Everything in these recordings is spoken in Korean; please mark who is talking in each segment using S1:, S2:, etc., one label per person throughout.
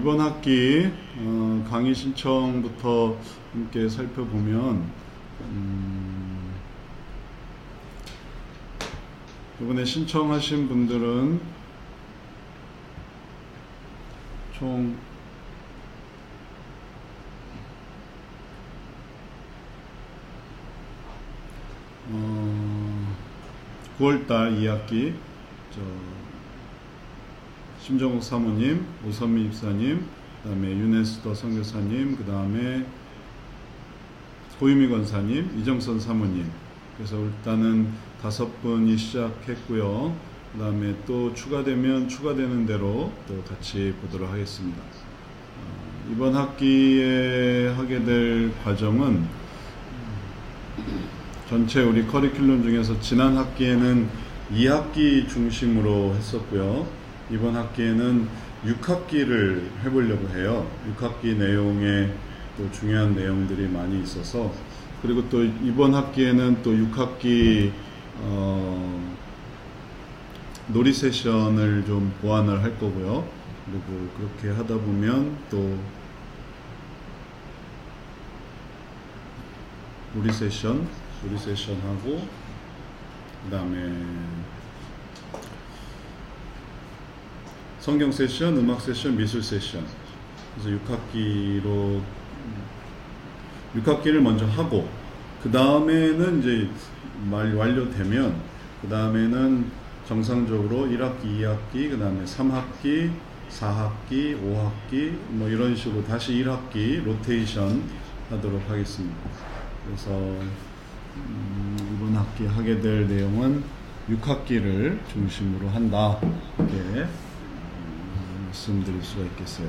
S1: 이번 학기 강의 신청부터 함께 살펴보면 이번에 신청하신 분들은 총 9월달 2학기 심정욱 사모님, 오선미 집사님, 그 다음에 윤에스더 선교사님, 그 다음에 고유미 권사님, 이정선 사모님. 그래서 일단은 5분이 시작했고요. 그 다음에 또 추가되는 대로 또 같이 보도록 하겠습니다. 이번 학기에 하게 될 과정은 전체 우리 커리큘럼 중에서 지난 학기에는 2학기 중심으로 했었고요. 이번 학기에는 6학기를 해보려고 해요. 6학기 내용에 또 중요한 내용들이 많이 있어서, 그리고 또 이번 학기에는 또 6학기 놀이 세션을 좀 보완을 할 거고요. 그리고 그렇게 하다 보면 또 놀이 세션하고 그 다음에 성경 세션, 음악 세션, 미술 세션. 그래서 6학기를 먼저 하고, 그 다음에는 이제 완료되면, 그 다음에는 정상적으로 1학기, 2학기, 그 다음에 3학기, 4학기, 5학기, 뭐 이런 식으로 다시 1학기 로테이션 하도록 하겠습니다. 그래서 이번 학기 하게 될 내용은 6학기를 중심으로 한다. 이렇게 말씀드릴 수가 있겠어요.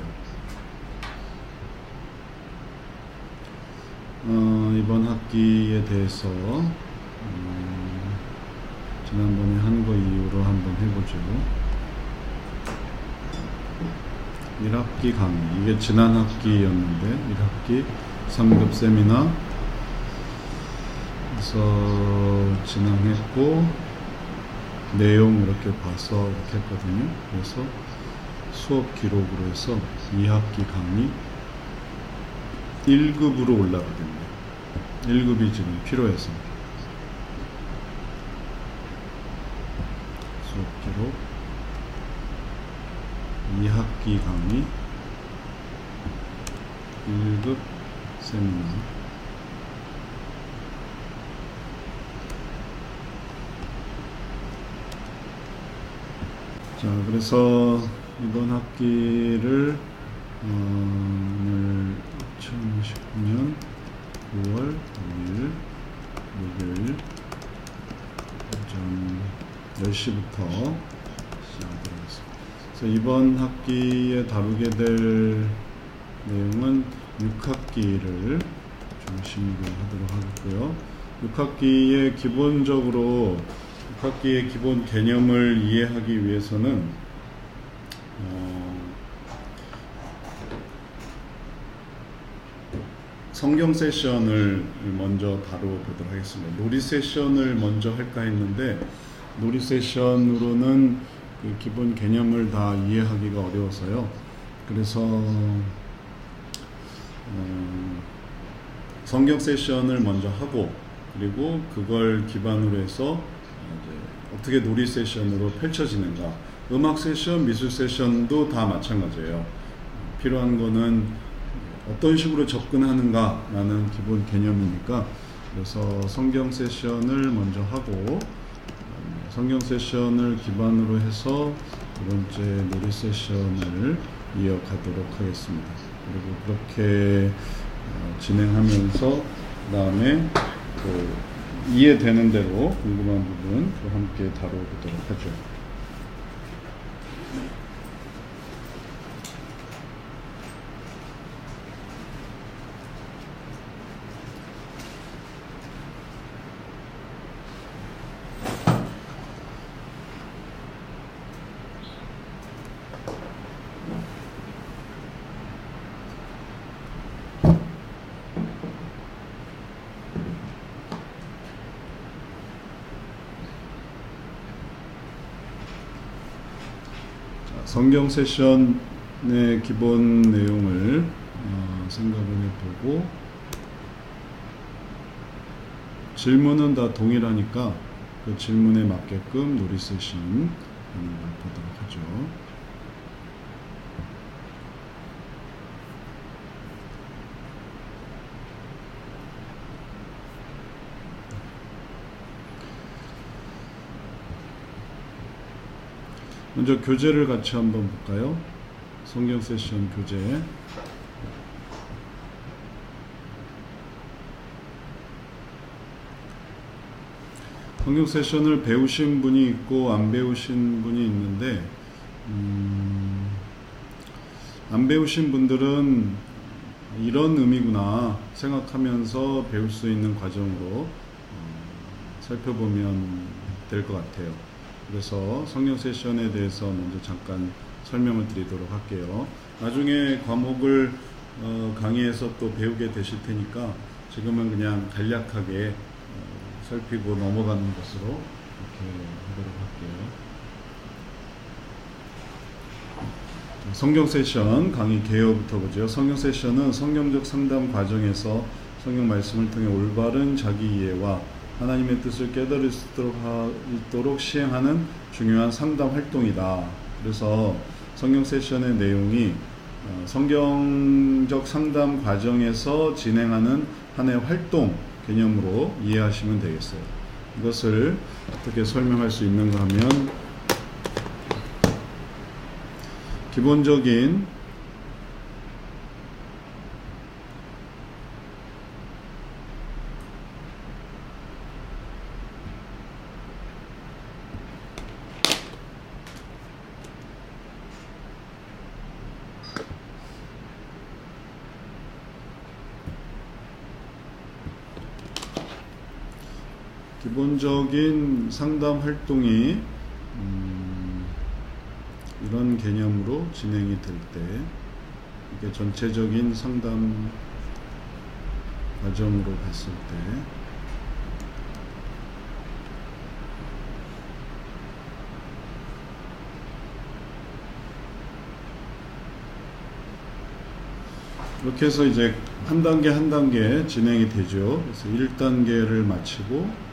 S1: 이번 학기에 대해서 지난번에 한 거 이후로 한번 해보죠. 1학기 강의, 이게 지난 학기였는데 1학기 3급 세미나 그래서 진행했고, 내용 이렇게 봐서 이렇게 했거든요. 그래서 수업 기록으로 해서 2학기 강의 1급으로 올라가겠네요. 1급이 지금 필요해서 수업 기록 2학기 강의 1급 세미나. 자, 그래서 이번 학기를 오늘 2019년 9월 5일 목요일 오전 10시부터 시작하도록 하겠습니다. 그래서 이번 학기에 다루게 될 내용은 6학기를 중심으로 하도록 하겠고요. 6학기의 기본 개념을 이해하기 위해서는 성경 세션을 먼저 다뤄보도록 하겠습니다. 놀이 세션을 먼저 할까 했는데, 놀이 세션으로는 그 기본 개념을 다 이해하기가 어려워서요. 그래서 성경 세션을 먼저 하고, 그리고 그걸 기반으로 해서 이제 어떻게 놀이 세션으로 펼쳐지는가. 음악 세션, 미술 세션도 다 마찬가지예요. 필요한 거는 어떤 식으로 접근하는가라는 기본 개념이니까, 그래서 성경 세션을 먼저 하고, 성경 세션을 기반으로 해서 두 번째 놀이 세션을 이어가도록 하겠습니다. 그리고 그렇게 진행하면서 그 다음에 또 이해되는 대로 궁금한 부분 또 함께 다뤄보도록 하죠. 성경 세션 네, 기본 내용을 생각을 해보고 질문은 다 동일하니까 그 질문에 맞게끔 놀이 세션 하는 걸 보도록 하죠. 먼저 교재를 같이 한번 볼까요? 성경 세션 교재. 성경 세션을 배우신 분이 있고 안 배우신 분이 있는데 안 배우신 분들은 이런 의미구나 생각하면서 배울 수 있는 과정으로 살펴보면 될 것 같아요. 그래서 성경 세션에 대해서 먼저 잠깐 설명을 드리도록 할게요. 나중에 과목을 강의에서 또 배우게 되실 테니까 지금은 그냥 간략하게 살피고 넘어가는 것으로 이렇게 하도록 할게요. 성경 세션 강의 개요부터 보죠. 성경 세션은 성경적 상담 과정에서 성경 말씀을 통해 올바른 자기 이해와 하나님의 뜻을 깨달을 수 있도록 시행하는 중요한 상담 활동이다. 그래서 성경 세션의 내용이 성경적 상담 과정에서 진행하는 하나의 활동 개념으로 이해하시면 되겠어요. 이것을 어떻게 설명할 수 있는가 하면 기본적인 상담 활동이 이런 개념으로 진행이 될 때 이게 전체적인 상담 과정으로 봤을 때 이렇게 해서 이제 한 단계 한 단계 진행이 되죠. 그래서 1단계를 마치고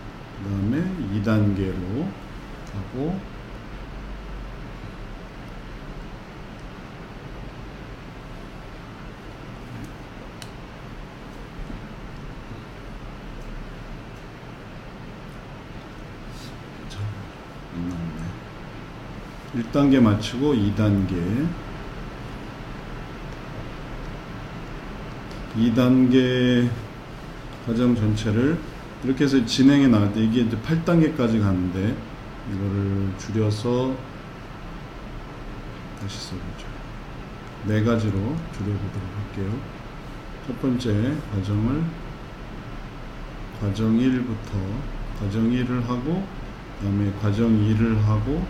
S1: 그 다음에 2단계로 가고 안 나오네. 1단계 마치고 2단계 과정 전체를 이렇게 해서 진행해 나갈 때 이게 이제 8단계까지 가는데 이거를 줄여서 다시 써보죠. 4가지로 줄여보도록 할게요. 첫 번째 과정을 과정 1부터 과정 1을 하고 그 다음에 과정 2를 하고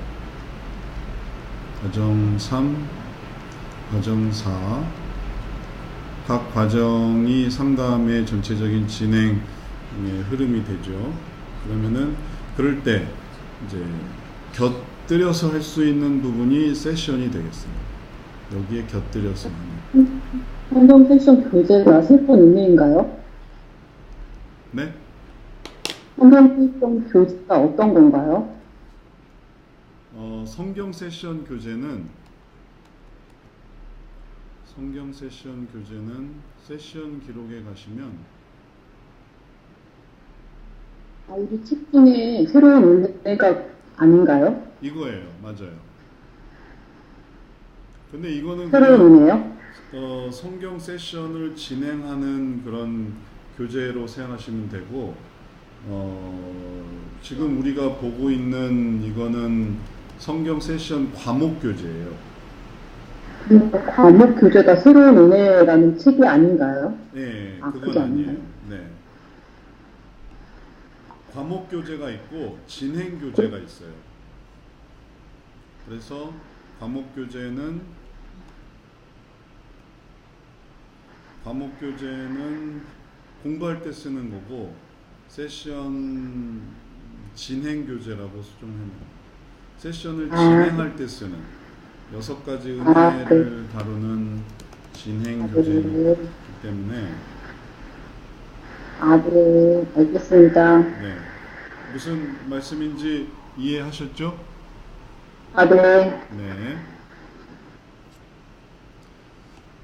S1: 과정 3, 과정 4 각 과정이 상담의 전체적인 진행의 흐름이 되죠. 그러면은 그럴 때 이제 곁들여서 할 수 있는 부분이 세션이 되겠습니다. 여기에 곁들여서 하는.
S2: 성경 세션 교재가 새로운 의미인가요?
S1: 네?
S2: 성경 세션 교재가 어떤 건가요?
S1: 성경 세션 교재는 세션 기록에 가시면
S2: 우리 책 중에 새로운 은혜가 아닌가요?
S1: 이거예요. 맞아요. 근데 이거는
S2: 새로운 은혜요?
S1: 성경 세션을 진행하는 그런 교재로 생각하시면 되고 지금 우리가 보고 있는 이거는 성경 세션 과목 교재예요.
S2: 과목 교재가 새로운 은혜라는 책이 아닌가요?
S1: 네,
S2: 그게
S1: 그건 아니에요.
S2: 아닌가요?
S1: 네. 과목 교재가 있고 진행 교재가 있어요. 그래서 과목 교재는 공부할 때 쓰는 거고 세션 진행 교재라고 수정해놓은 세션을 진행할 때 쓰는 6가지
S2: 아,
S1: 은혜를 다루는 진행 교재이기 때문에
S2: 네, 알겠습니다.
S1: 네. 무슨 말씀인지 이해하셨죠?
S2: 네.
S1: 네.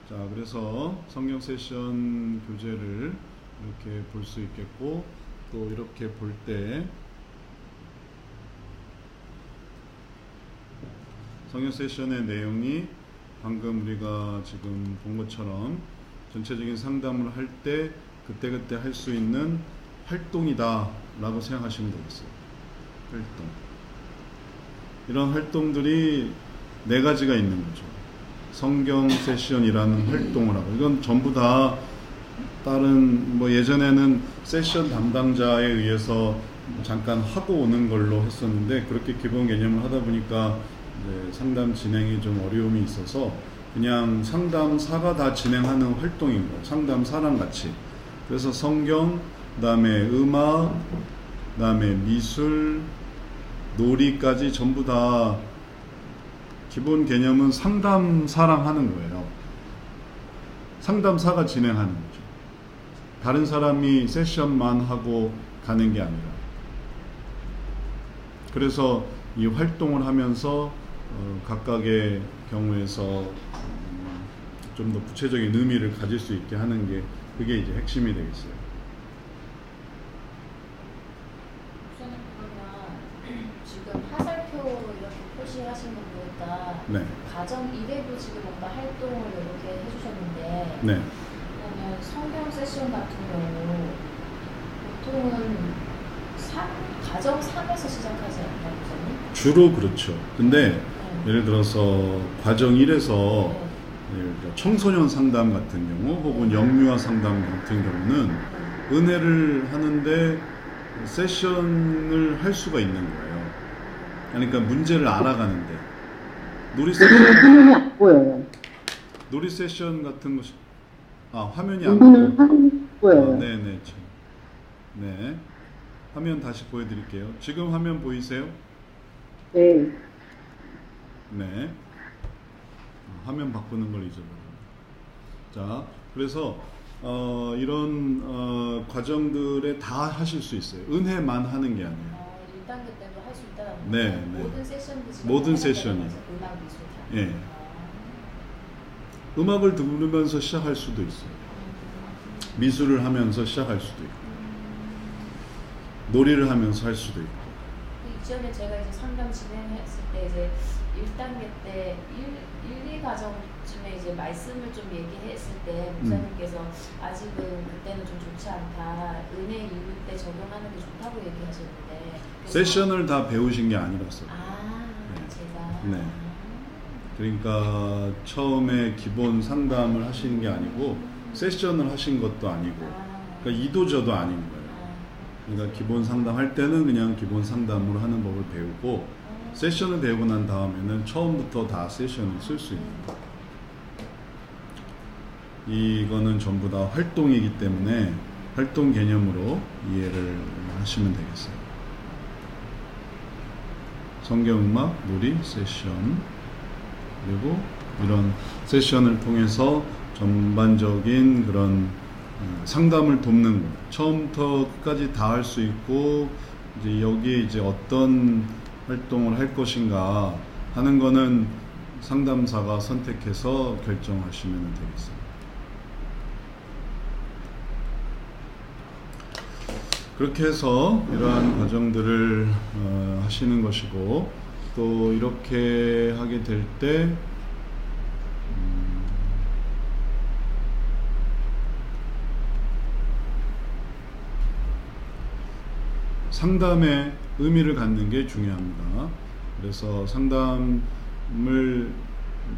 S1: 자, 그래서 성경 세션 교재를 이렇게 볼 수 있겠고, 또 이렇게 볼 때 성경 세션의 내용이 방금 우리가 지금 본 것처럼 전체적인 상담을 할 때 그때그때 할 수 있는 활동이다 라고 생각하시면 되겠어요. 활동. 이런 활동들이 4가지가 있는 거죠. 성경 세션이라는 활동을 하고, 이건 전부 다 다른 예전에는 세션 담당자에 의해서 잠깐 하고 오는 걸로 했었는데, 그렇게 기본 개념을 하다 보니까 상담 진행이 좀 어려움이 있어서 그냥 상담사가 다 진행하는 활동인 거예요. 상담사랑 같이. 그래서 성경, 그 다음에 음악, 그 다음에 미술, 놀이까지 전부 다 기본 개념은 상담사랑 하는 거예요. 상담사가 진행하는 거죠. 다른 사람이 세션만 하고 가는 게 아니라. 그래서 이 활동을 하면서 각각의 경우에서 좀 더 구체적인 의미를 가질 수 있게 하는 게, 그게 이제 핵심이 되겠어요.
S3: 우선은 그러면 지금 하살표 이렇게 표시하신 거 보니까
S1: 네.
S3: 가정 이외에도 지금 뭔가 활동을 이렇게 해주셨는데,
S1: 네.
S3: 그러면 성경 세션 같은 경우 보통은 가정 3에서 시작하지 않나요, 우선은?
S1: 주로 그렇죠. 근데 예를 들어서 과정 1에서 청소년 상담 같은 경우 혹은 영유아 상담 같은 경우는 은혜를 하는데 세션을 할 수가 있는 거예요. 그러니까 문제를 알아가는데 놀이 세션,
S2: 화면이 안 보여요.
S1: 놀이 세션 같은 것이 화면이 안
S2: 이거는
S1: 보여요.
S2: 화면이 보여요.
S1: 네네. 네. 화면 다시 보여드릴게요. 지금 화면 보이세요?
S2: 네.
S1: 네. 화면 바꾸는 걸 잊어버려요. 자, 그래서 이런 과정들에 다 하실 수 있어요. 은혜만 하는 게 아니에요.
S3: 1단계 때도 할 수 있다는
S1: 네,
S3: 거죠?
S1: 네.
S3: 모든 세션도 지금
S1: 모든
S3: 하는
S1: 세션이.
S3: 거죠? 음악, 미술 다.
S1: 예. 음악을 들으면서 시작할 수도 있어요. 미술을 하면서 시작할 수도 있고, 놀이를 하면서 할 수도 있고.
S3: 이전에 제가 이제 상담 진행했을 때 이제 1단계 때 1, 2과정쯤에 이제 말씀을 좀 얘기했을 때 목사님께서 아직은 그때는 좀 좋지 않다. 은혜 이후 때 적용하는 게 좋다고 얘기하셨는데.
S1: 세션을 다 배우신 게 아니라서.
S3: 네. 제가.
S1: 네. 그러니까 처음에 기본 상담을 하시는 게 아니고 세션을 하신 것도 아니고, 그러니까 이도저도 아닌 거예요. 그러니까 기본 상담할 때는 그냥 기본 상담으로 하는 법을 배우고, 세션을 배우고 난 다음에는 처음부터 다 세션을 쓸 수 있는 거예요. 이거는 전부 다 활동이기 때문에 활동 개념으로 이해를 하시면 되겠어요. 성경음악, 놀이, 세션, 그리고 이런 세션을 통해서 전반적인 그런 상담을 돕는 것, 처음부터 끝까지 다 할 수 있고, 이제 여기에 이제 어떤 활동을 할 것인가 하는 거는 상담사가 선택해서 결정하시면 되겠습니다. 그렇게 해서 이러한 과정들을 하시는 것이고, 또 이렇게 하게 될 때 상담의 의미를 갖는 게 중요합니다. 그래서 상담을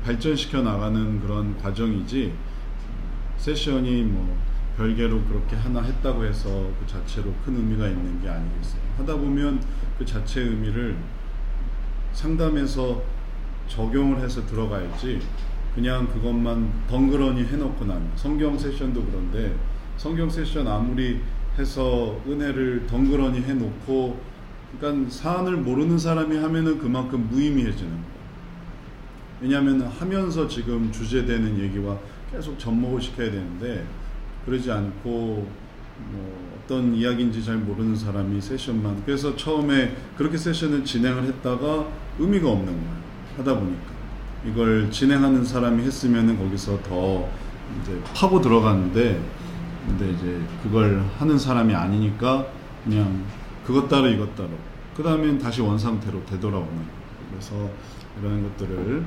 S1: 발전시켜 나가는 그런 과정이지, 세션이 뭐 별개로 그렇게 하나 했다고 해서 그 자체로 큰 의미가 있는 게 아니겠어요. 하다 보면 그 자체의 의미를 상담에서 적용을 해서 들어가야지, 그냥 그것만 덩그러니 해놓고 나면, 성경 세션도 그런데 성경 세션 아무리 해서 은혜를 덩그러니 해놓고, 그러니까 사안을 모르는 사람이 하면은 그만큼 무의미해지는 거예요. 왜냐하면 하면서 지금 주제되는 얘기와 계속 접목을 시켜야 되는데 그러지 않고 뭐 어떤 이야기인지 잘 모르는 사람이 세션만, 그래서 처음에 그렇게 세션을 진행을 했다가 의미가 없는 거예요. 하다 보니까 이걸 진행하는 사람이 했으면은 거기서 더 이제 파고 들어갔는데, 근데 이제 그걸 하는 사람이 아니니까 그냥 그것 따로 이것 따로, 그 다음엔 다시 원상태로 되돌아오는 거예요. 그래서 이런 것들을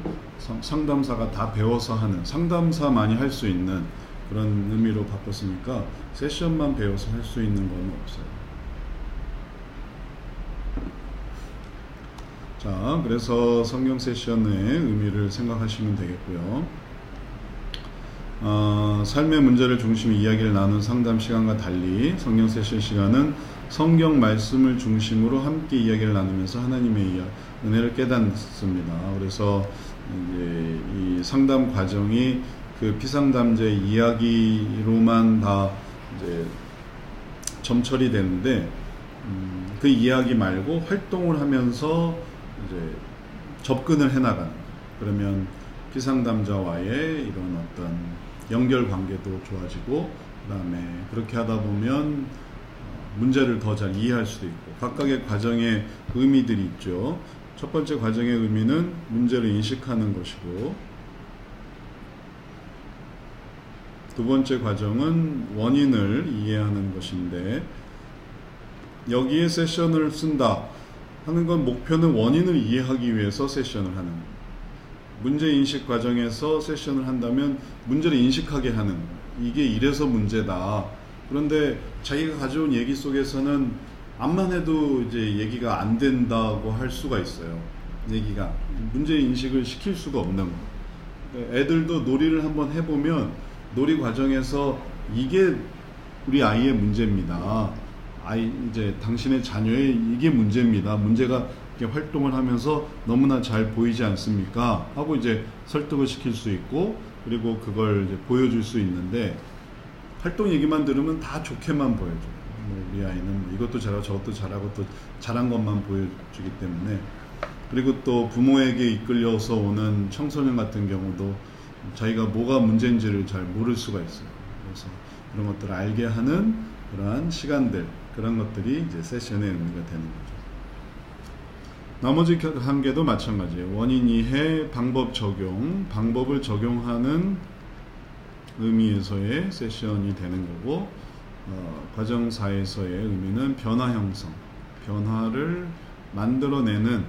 S1: 상담사가 다 배워서 하는, 상담사만이 할 수 있는 그런 의미로 바꿨으니까 세션만 배워서 할 수 있는 건 없어요. 자, 그래서 성경 세션의 의미를 생각하시면 되겠고요. 삶의 문제를 중심에 이야기를 나눈 상담 시간과 달리 성경 세션 시간은 성경 말씀을 중심으로 함께 이야기를 나누면서 하나님의 은혜를 깨닫습니다. 그래서 이제 이 상담 과정이 그 피상담제 이야기로만 다 이제 점철이 되는데, 그 이야기 말고 활동을 하면서 이제 접근을 해나가는, 그러면 피상담자와의 이런 어떤 연결 관계도 좋아지고, 그 다음에 그렇게 하다 보면 문제를 더 잘 이해할 수도 있고, 각각의 과정의 의미들이 있죠. 첫 번째 과정의 의미는 문제를 인식하는 것이고, 두 번째 과정은 원인을 이해하는 것인데, 여기에 세션을 쓴다 하는 건 목표는 원인을 이해하기 위해서 세션을 하는 거예요. 문제인식 과정에서 세션을 한다면 문제를 인식하게 하는 거예요. 이게 이래서 문제다. 그런데 자기가 가져온 얘기 속에서는 암만 해도 이제 얘기가 안 된다고 할 수가 있어요. 얘기가 문제인식을 시킬 수가 없는 거예요. 애들도 놀이를 한번 해보면 놀이 과정에서 이게 우리 아이의 문제입니다. 이제 당신의 자녀의 이게 문제입니다. 문제가 이렇게 활동을 하면서 너무나 잘 보이지 않습니까? 하고 이제 설득을 시킬 수 있고, 그리고 그걸 이제 보여줄 수 있는데, 활동 얘기만 들으면 다 좋게만 보여줘요. 우리 아이는 이것도 잘하고 저것도 잘하고 또 잘한 것만 보여주기 때문에. 그리고 또 부모에게 이끌려서 오는 청소년 같은 경우도 자기가 뭐가 문제인지를 잘 모를 수가 있어요. 그래서 그런 것들을 알게 하는 그러한 시간들, 그런 것들이 이제 세션의 의미가 되는 거죠. 나머지 한개도 마찬가지예요. 원인 이해, 방법 적용, 방법을 적용하는 의미에서의 세션이 되는 거고, 과정 4에서의 의미는 변화 형성, 변화를 만들어내는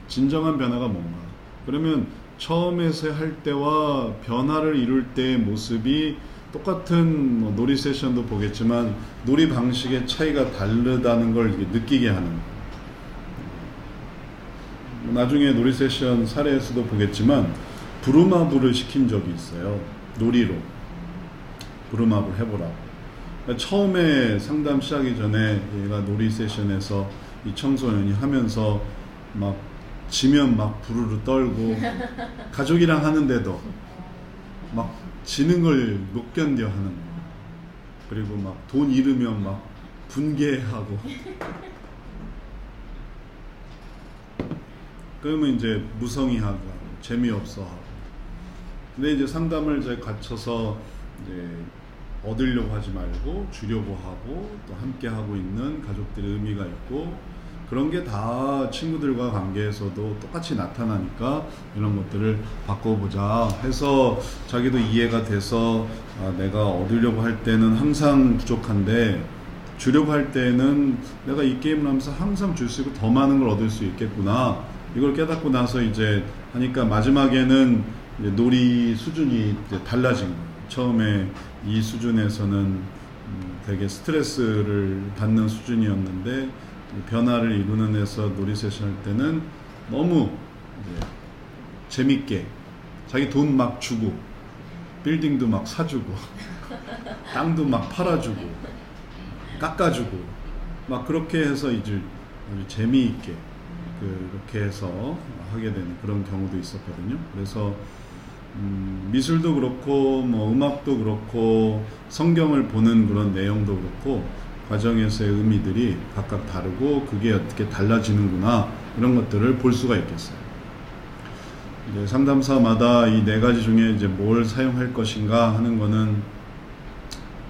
S1: 진정한 변화가 뭔가. 그러면 처음에서 할 때와 변화를 이룰 때의 모습이 똑같은 놀이 세션도 보겠지만 놀이 방식의 차이가 다르다는 걸 느끼게 하는 거예요. 나중에 놀이 세션 사례에서도 보겠지만 부루마블을 시킨 적이 있어요. 놀이로 부루마블 해보라고. 그러니까 처음에 상담 시작이 전에 얘가 놀이 세션에서 이 청소년이 하면서 막 지면 막 부르르 떨고 가족이랑 하는데도 막 지는 걸 못 견뎌 하는 거예요. 그리고 막 돈 잃으면 막 분개하고 그러면 이제 무성의하고 재미없어 하고. 근데 이제 상담을 이제 갖춰서 이제 얻으려고 하지 말고 주려고 하고 또 함께 하고 있는 가족들의 의미가 있고, 그런 게 다 친구들과 관계에서도 똑같이 나타나니까 이런 것들을 바꿔보자 해서 자기도 이해가 돼서 내가 얻으려고 할 때는 항상 부족한데 주려고 할 때는 내가 이 게임을 하면서 항상 줄 수 있고 더 많은 걸 얻을 수 있겠구나, 이걸 깨닫고 나서 이제 하니까 마지막에는 이제 놀이 수준이 이제 달라진 거예요. 처음에 이 수준에서는 되게 스트레스를 받는 수준이었는데 변화를 이루는 데서 놀이 세션 할 때는 너무 이제 재밌게 자기 돈 막 주고 빌딩도 막 사주고 땅도 막 팔아주고 깎아주고 막 그렇게 해서 이제 아주 재미있게 그렇게 해서 하게 되는 그런 경우도 있었거든요. 그래서 미술도 그렇고 뭐 음악도 그렇고 성경을 보는 그런 내용도 그렇고 과정에서의 의미들이 각각 다르고 그게 어떻게 달라지는구나, 이런 것들을 볼 수가 있겠어요. 이제 상담사마다 이 네 가지 중에 이제 뭘 사용할 것인가 하는 거는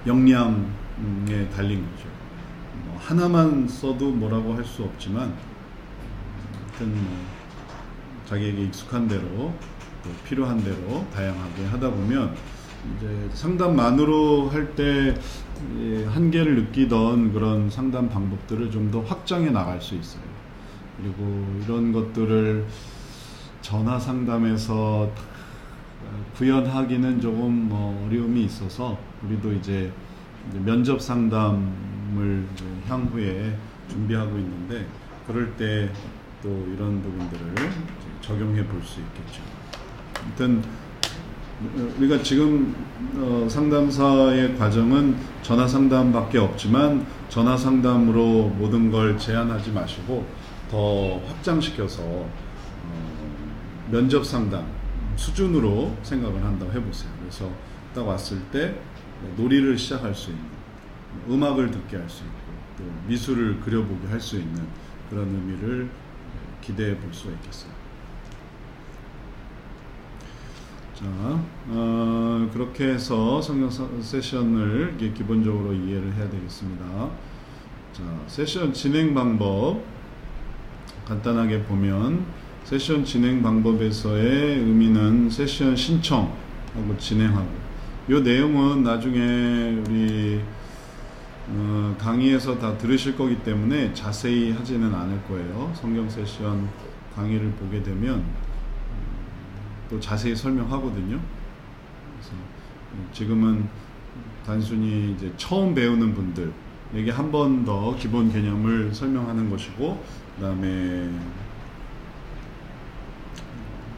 S1: 역량에 달린 거죠. 뭐 하나만 써도 뭐라고 할 수 없지만, 하여튼 뭐 자기에게 익숙한 대로 또 필요한 대로 다양하게 하다 보면 이제 상담만으로 할 때 한계를 느끼던 그런 상담 방법들을 좀 더 확장해 나갈 수 있어요. 그리고 이런 것들을 전화 상담에서 구현하기는 조금 어려움이 있어서 우리도 이제 면접 상담을 이제 향후에 준비하고 있는데, 그럴 때 또 이런 부분들을 적용해 볼 수 있겠죠. 아무튼 우리가 지금 상담사의 과정은 전화 상담밖에 없지만, 전화 상담으로 모든 걸 제한하지 마시고 더 확장시켜서 면접 상담 수준으로 생각을 한다고 해보세요. 그래서 딱 왔을 때 놀이를 시작할 수 있는, 음악을 듣게 할 수 있고, 또 미술을 그려보게 할 수 있는 그런 의미를 기대해 볼 수가 있겠어요. 자, 그렇게 해서 성경 세션을 기본적으로 이해를 해야 되겠습니다. 자, 세션 진행 방법 간단하게 보면, 세션 진행 방법에서의 의미는 세션 신청하고 진행하고, 이 내용은 나중에 우리 강의에서 다 들으실 거기 때문에 자세히 하지는 않을 거예요. 성경 세션 강의를 보게 되면 또 자세히 설명하거든요. 그래서 지금은 단순히 이제 처음 배우는 분들에게 한 번 더 기본 개념을 설명하는 것이고, 그 다음에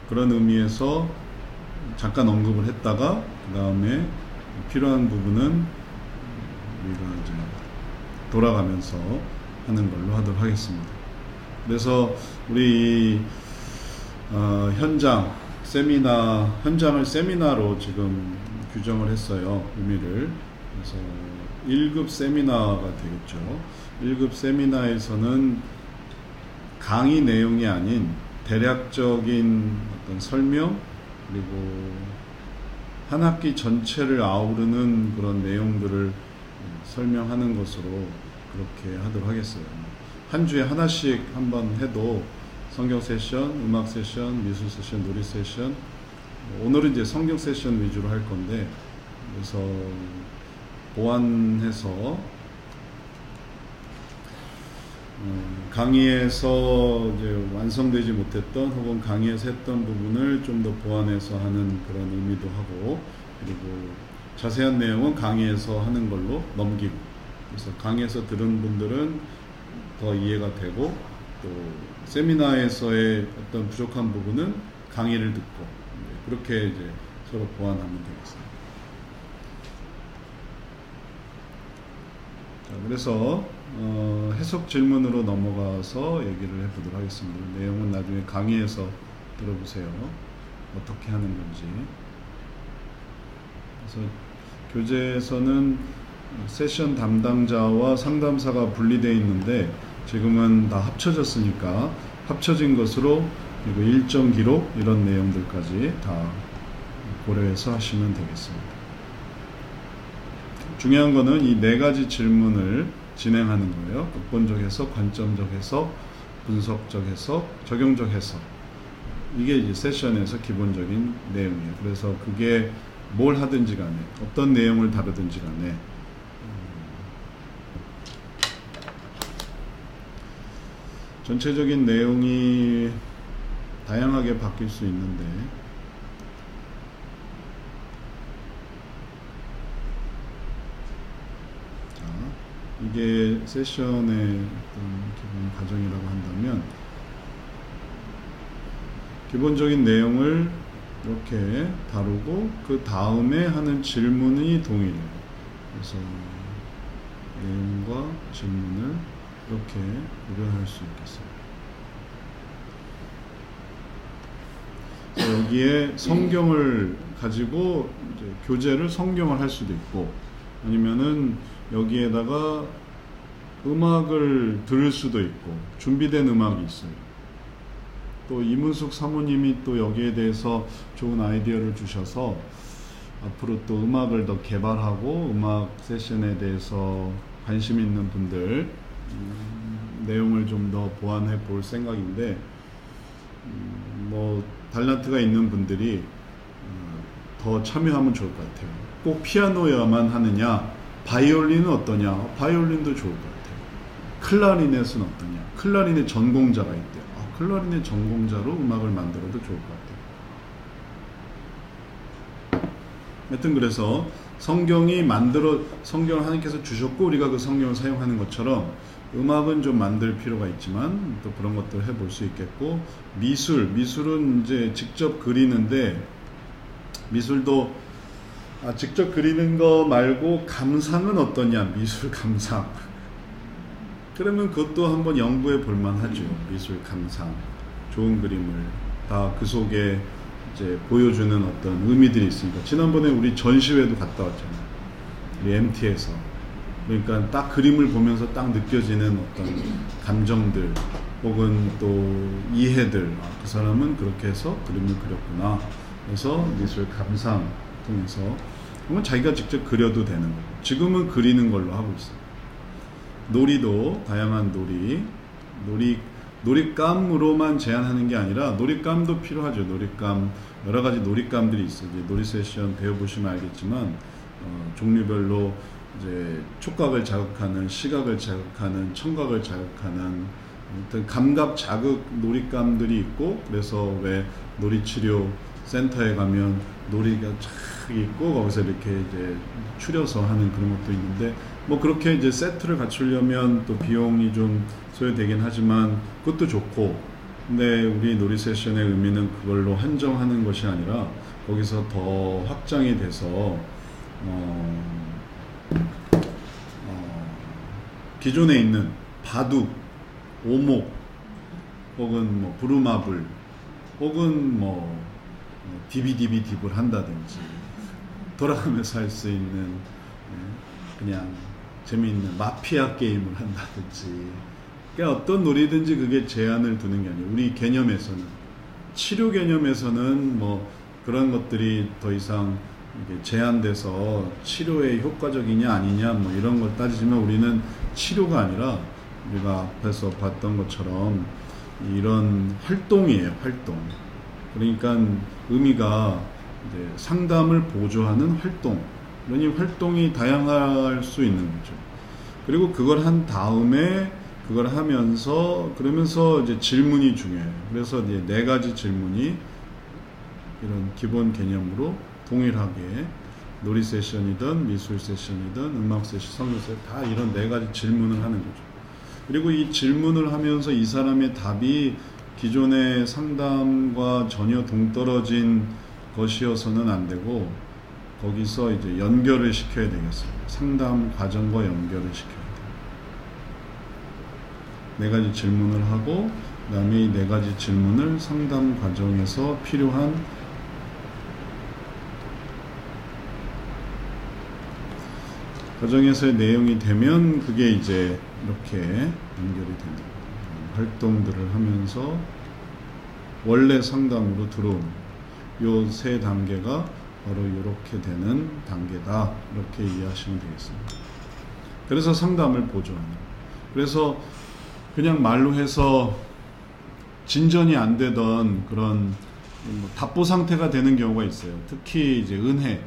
S1: 그런 의미에서 잠깐 언급을 했다가, 그 다음에 필요한 부분은 우리가 이제 돌아가면서 하는 걸로 하도록 하겠습니다. 그래서 우리 현장을 세미나로 지금 규정을 했어요. 의미를. 그래서 1급 세미나가 되겠죠. 1급 세미나에서는 강의 내용이 아닌 대략적인 어떤 설명, 그리고 한 학기 전체를 아우르는 그런 내용들을 설명하는 것으로 그렇게 하도록 하겠어요. 한 주에 하나씩 한번 해도 성경 세션, 음악 세션, 미술 세션, 놀이 세션, 오늘은 이제 성경 세션 위주로 할 건데, 그래서 보완해서 강의에서 이제 완성되지 못했던, 혹은 강의에서 했던 부분을 좀 더 보완해서 하는 그런 의미도 하고, 그리고 자세한 내용은 강의에서 하는 걸로 넘기고, 그래서 강의에서 들은 분들은 더 이해가 되고, 또 세미나에서의 어떤 부족한 부분은 강의를 듣고, 그렇게 이제 서로 보완하면 되겠습니다. 자, 그래서 해석 질문으로 넘어가서 얘기를 해보도록 하겠습니다. 내용은 나중에 강의에서 들어보세요. 어떻게 하는 건지. 그래서 교재에서는 세션 담당자와 상담사가 분리되어 있는데, 지금은 다 합쳐졌으니까 합쳐진 것으로, 그리고 일정 기록 이런 내용들까지 다 고려해서 하시면 되겠습니다. 중요한 거는 이 네 가지 질문을 진행하는 거예요. 근본적 해석, 관점적 해석, 분석적 해석, 적용적 해석. 이게 이제 세션에서 기본적인 내용이에요. 그래서 그게 뭘 하든지 간에, 어떤 내용을 다루든지 간에 전체적인 내용이 다양하게 바뀔 수 있는데, 자, 이게 세션의 어떤 기본 과정이라고 한다면, 기본적인 내용을 이렇게 다루고 그 다음에 하는 질문이 동일해요. 그래서 내용과 질문을 이렇게 고려할 수 있겠어요. 그래서 여기에 성경을 가지고 이제 교재를 성경을 할 수도 있고, 아니면은 여기에다가 음악을 들을 수도 있고, 준비된 음악이 있어요. 또 이문숙 사모님이 또 여기에 대해서 좋은 아이디어를 주셔서 앞으로 또 음악을 더 개발하고 음악 세션에 대해서 관심 있는 분들 내용을 좀 더 보완해 볼 생각인데 뭐 달란트가 있는 분들이 더 참여하면 좋을 것 같아요. 꼭 피아노여야만 하느냐, 바이올린은 어떠냐, 바이올린도 좋을 것 같아요. 클라리넷은 어떠냐, 클라리넷 전공자가 있대요. 클라리넷 전공자로 음악을 만들어도 좋을 것 같아요. 하여튼 그래서 성경을 하나님께서 주셨고 우리가 그 성경을 사용하는 것처럼 음악은 좀 만들 필요가 있지만 또 그런 것들을 해볼 수 있겠고, 미술은 이제 직접 그리는데, 미술도 직접 그리는 거 말고 감상은 어떠냐, 미술 감상. 그러면 그것도 한번 연구해 볼 만하죠. 미술 감상, 좋은 그림을 다 그 속에 이제 보여주는 어떤 의미들이 있으니까. 지난번에 우리 전시회도 갔다 왔잖아요. 우리 MT에서. 그러니까 딱 그림을 보면서 딱 느껴지는 어떤 감정들 혹은 또 이해들, 그 사람은 그렇게 해서 그림을 그렸구나. 그래서 미술 감상 통해서 그러면 자기가 직접 그려도 되는 거고, 지금은 그리는 걸로 하고 있어요. 놀이도 다양한 놀잇감으로만 제한하는 게 아니라 놀잇감도 필요하죠. 놀잇감, 여러 가지 놀잇감들이 있어요. 이제 놀이 세션 배워보시면 알겠지만 종류별로 이제 촉각을 자극하는, 시각을 자극하는, 청각을 자극하는 어떤 감각 자극 놀잇감들이 있고, 그래서 왜 놀이치료 센터에 가면 놀이가 쫙 있고 거기서 이렇게 이제 추려서 하는 그런 것도 있는데, 뭐 그렇게 이제 세트를 갖추려면 또 비용이 좀 소요되긴 하지만 그것도 좋고, 근데 우리 놀이 세션의 의미는 그걸로 한정하는 것이 아니라 거기서 더 확장이 돼서 기존에 있는 바둑, 오목, 혹은 뭐 부루마블, 혹은 뭐 디비디비딥을 한다든지, 돌아가면서 할 수 있는 그냥 재미있는 마피아 게임을 한다든지, 그러니까 어떤 놀이든지 그게 제한을 두는 게 아니에요. 우리 개념에서는, 치료 개념에서는 뭐 그런 것들이 더 이상 이게 제한돼서 치료에 효과적이냐 아니냐 뭐 이런 걸 따지지만, 우리는 치료가 아니라 우리가 앞에서 봤던 것처럼 이런 활동이에요. 활동. 그러니까 의미가 이제 상담을 보조하는 활동. 그러니 활동이 다양할 수 있는 거죠. 그리고 그걸 한 다음에 그걸 하면서 그러면서 이제 질문이 중요해요. 그래서 이제 4가지 질문이 이런 기본 개념으로 동일하게 놀이 세션이든 미술 세션이든 음악 세션, 성경 세션 다 이런 4가지 질문을 하는 거죠. 그리고 이 질문을 하면서 이 사람의 답이 기존의 상담과 전혀 동떨어진 것이어서는 안 되고, 거기서 이제 연결을 시켜야 되겠어요. 상담 과정과 연결을 시켜야 돼요. 4가지 질문을 하고, 그 다음에 이 4가지 질문을 상담 과정에서 필요한 과정에서의 내용이 되면 그게 이제 이렇게 연결이 됩니다. 활동들을 하면서 원래 상담으로 들어오는 요 3단계가 바로 이렇게 되는 단계다, 이렇게 이해하시면 되겠습니다. 그래서 상담을 보조하는, 그래서 그냥 말로 해서 진전이 안 되던 그런 답보 상태가 되는 경우가 있어요. 특히 이제 은혜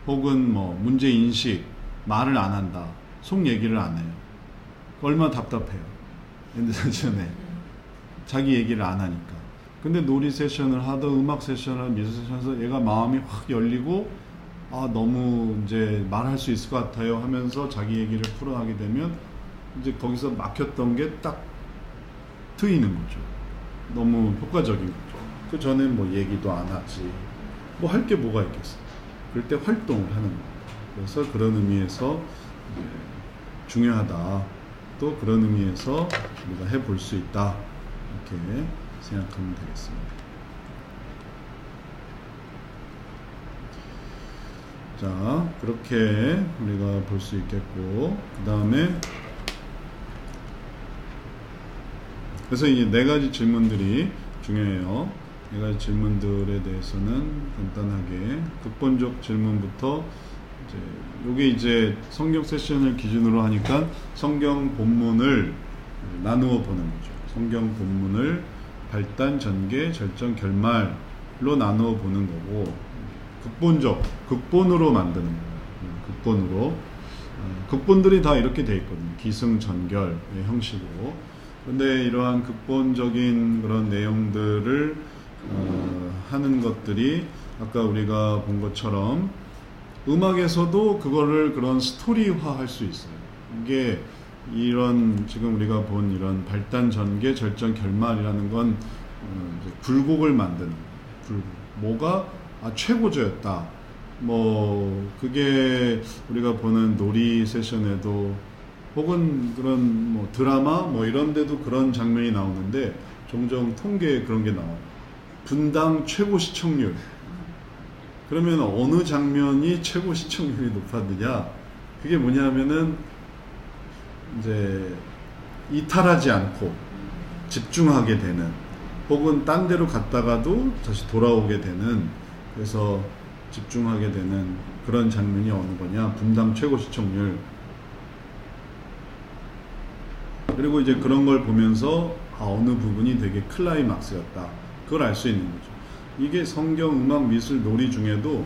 S1: 혹은 뭐 문제 인식, 말을 안 한다, 속 얘기를 안 해요. 얼마나 답답해요. 전에 자기 얘기를 안 하니까. 근데 놀이 세션을 하든 음악 세션을 미술 세션에서 얘가 마음이 확 열리고, 너무 이제 말할 수 있을 것 같아요 하면서 자기 얘기를 풀어하게 되면 이제 거기서 막혔던 게 딱 트이는 거죠. 너무 효과적인 거죠. 그 전엔 뭐 얘기도 안 하지, 뭐 할 게 뭐가 있겠어. 그럴 때 활동을 하는 거예요. 그래서 그런 의미에서 중요하다, 또 그런 의미에서 우리가 해볼 수 있다, 이렇게 생각하면 되겠습니다. 자, 그렇게 우리가 볼 수 있겠고, 그 다음에 그래서 이 4가지 질문들이 중요해요. 네 가지 질문들에 대해서는 간단하게 극본적 질문부터 이제 요게 이제 성경 세션을 기준으로 하니까 성경 본문을 나누어 보는 거죠. 성경 본문을 발단, 전개, 절정, 결말로 나누어 보는 거고 극본으로 만드는 거예요. 극본으로. 극본들이 다 이렇게 돼 있거든요. 기승전결의 형식으로. 근데 이러한 극본적인 그런 내용들을 하는 것들이 아까 우리가 본 것처럼 음악에서도 그거를 그런 스토리화 할 수 있어요. 이게 이런 지금 우리가 본 이런 발단, 전개, 절정, 결말이라는 건 이제 굴곡을 만드는 굴곡. 뭐가 최고조였다. 뭐 그게 우리가 보는 놀이 세션에도 혹은 그런 뭐 드라마 뭐 이런 데도 그런 장면이 나오는데 종종 통계에 그런 게 나와요. 분당 최고 시청률. 그러면 어느 장면이 최고 시청률이 높았느냐? 그게 뭐냐면은 이제 이탈하지 않고 집중하게 되는 혹은 딴 데로 갔다가도 다시 돌아오게 되는 그래서 집중하게 되는 그런 장면이 어느 거냐? 분당 최고 시청률. 그리고 이제 그런 걸 보면서 어느 부분이 되게 클라이막스였다. 그걸 알 수 있는 거죠. 이게 성경, 음악, 미술, 놀이 중에도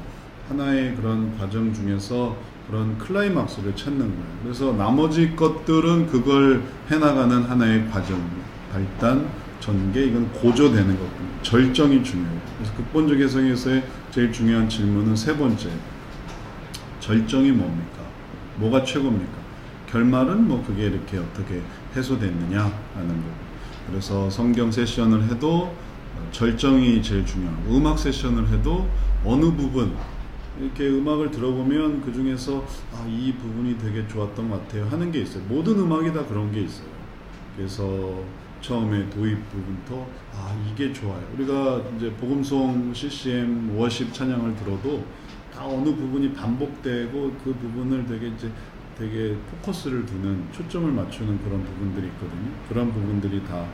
S1: 하나의 그런 과정 중에서 그런 클라이막스를 찾는 거예요. 그래서 나머지 것들은 그걸 해나가는 하나의 과정, 발단, 전개, 이건 고조되는 거거든요. 절정이 중요해요. 그래서 극본적 해석에서의 제일 중요한 질문은 세 번째, 절정이 뭡니까? 뭐가 최고입니까? 결말은 뭐 그게 이렇게 어떻게 해소됐느냐 하는 거고. 그래서 성경 세션을 해도 절정이 제일 중요하고 음악 세션을 해도 어느 부분 이렇게 음악을 들어보면 그 중에서 이 부분이 되게 좋았던 것 같아요 하는 게 있어요. 모든 음악이 다 그런 게 있어요. 그래서 처음에 도입 부분부터 이게 좋아요. 우리가 이제 복음송, CCM, 워십 찬양을 들어도 다 어느 부분이 반복되고 그 부분을 되게 포커스를 두는 초점을 맞추는 그런 부분들이 있거든요. 그런 부분들이 다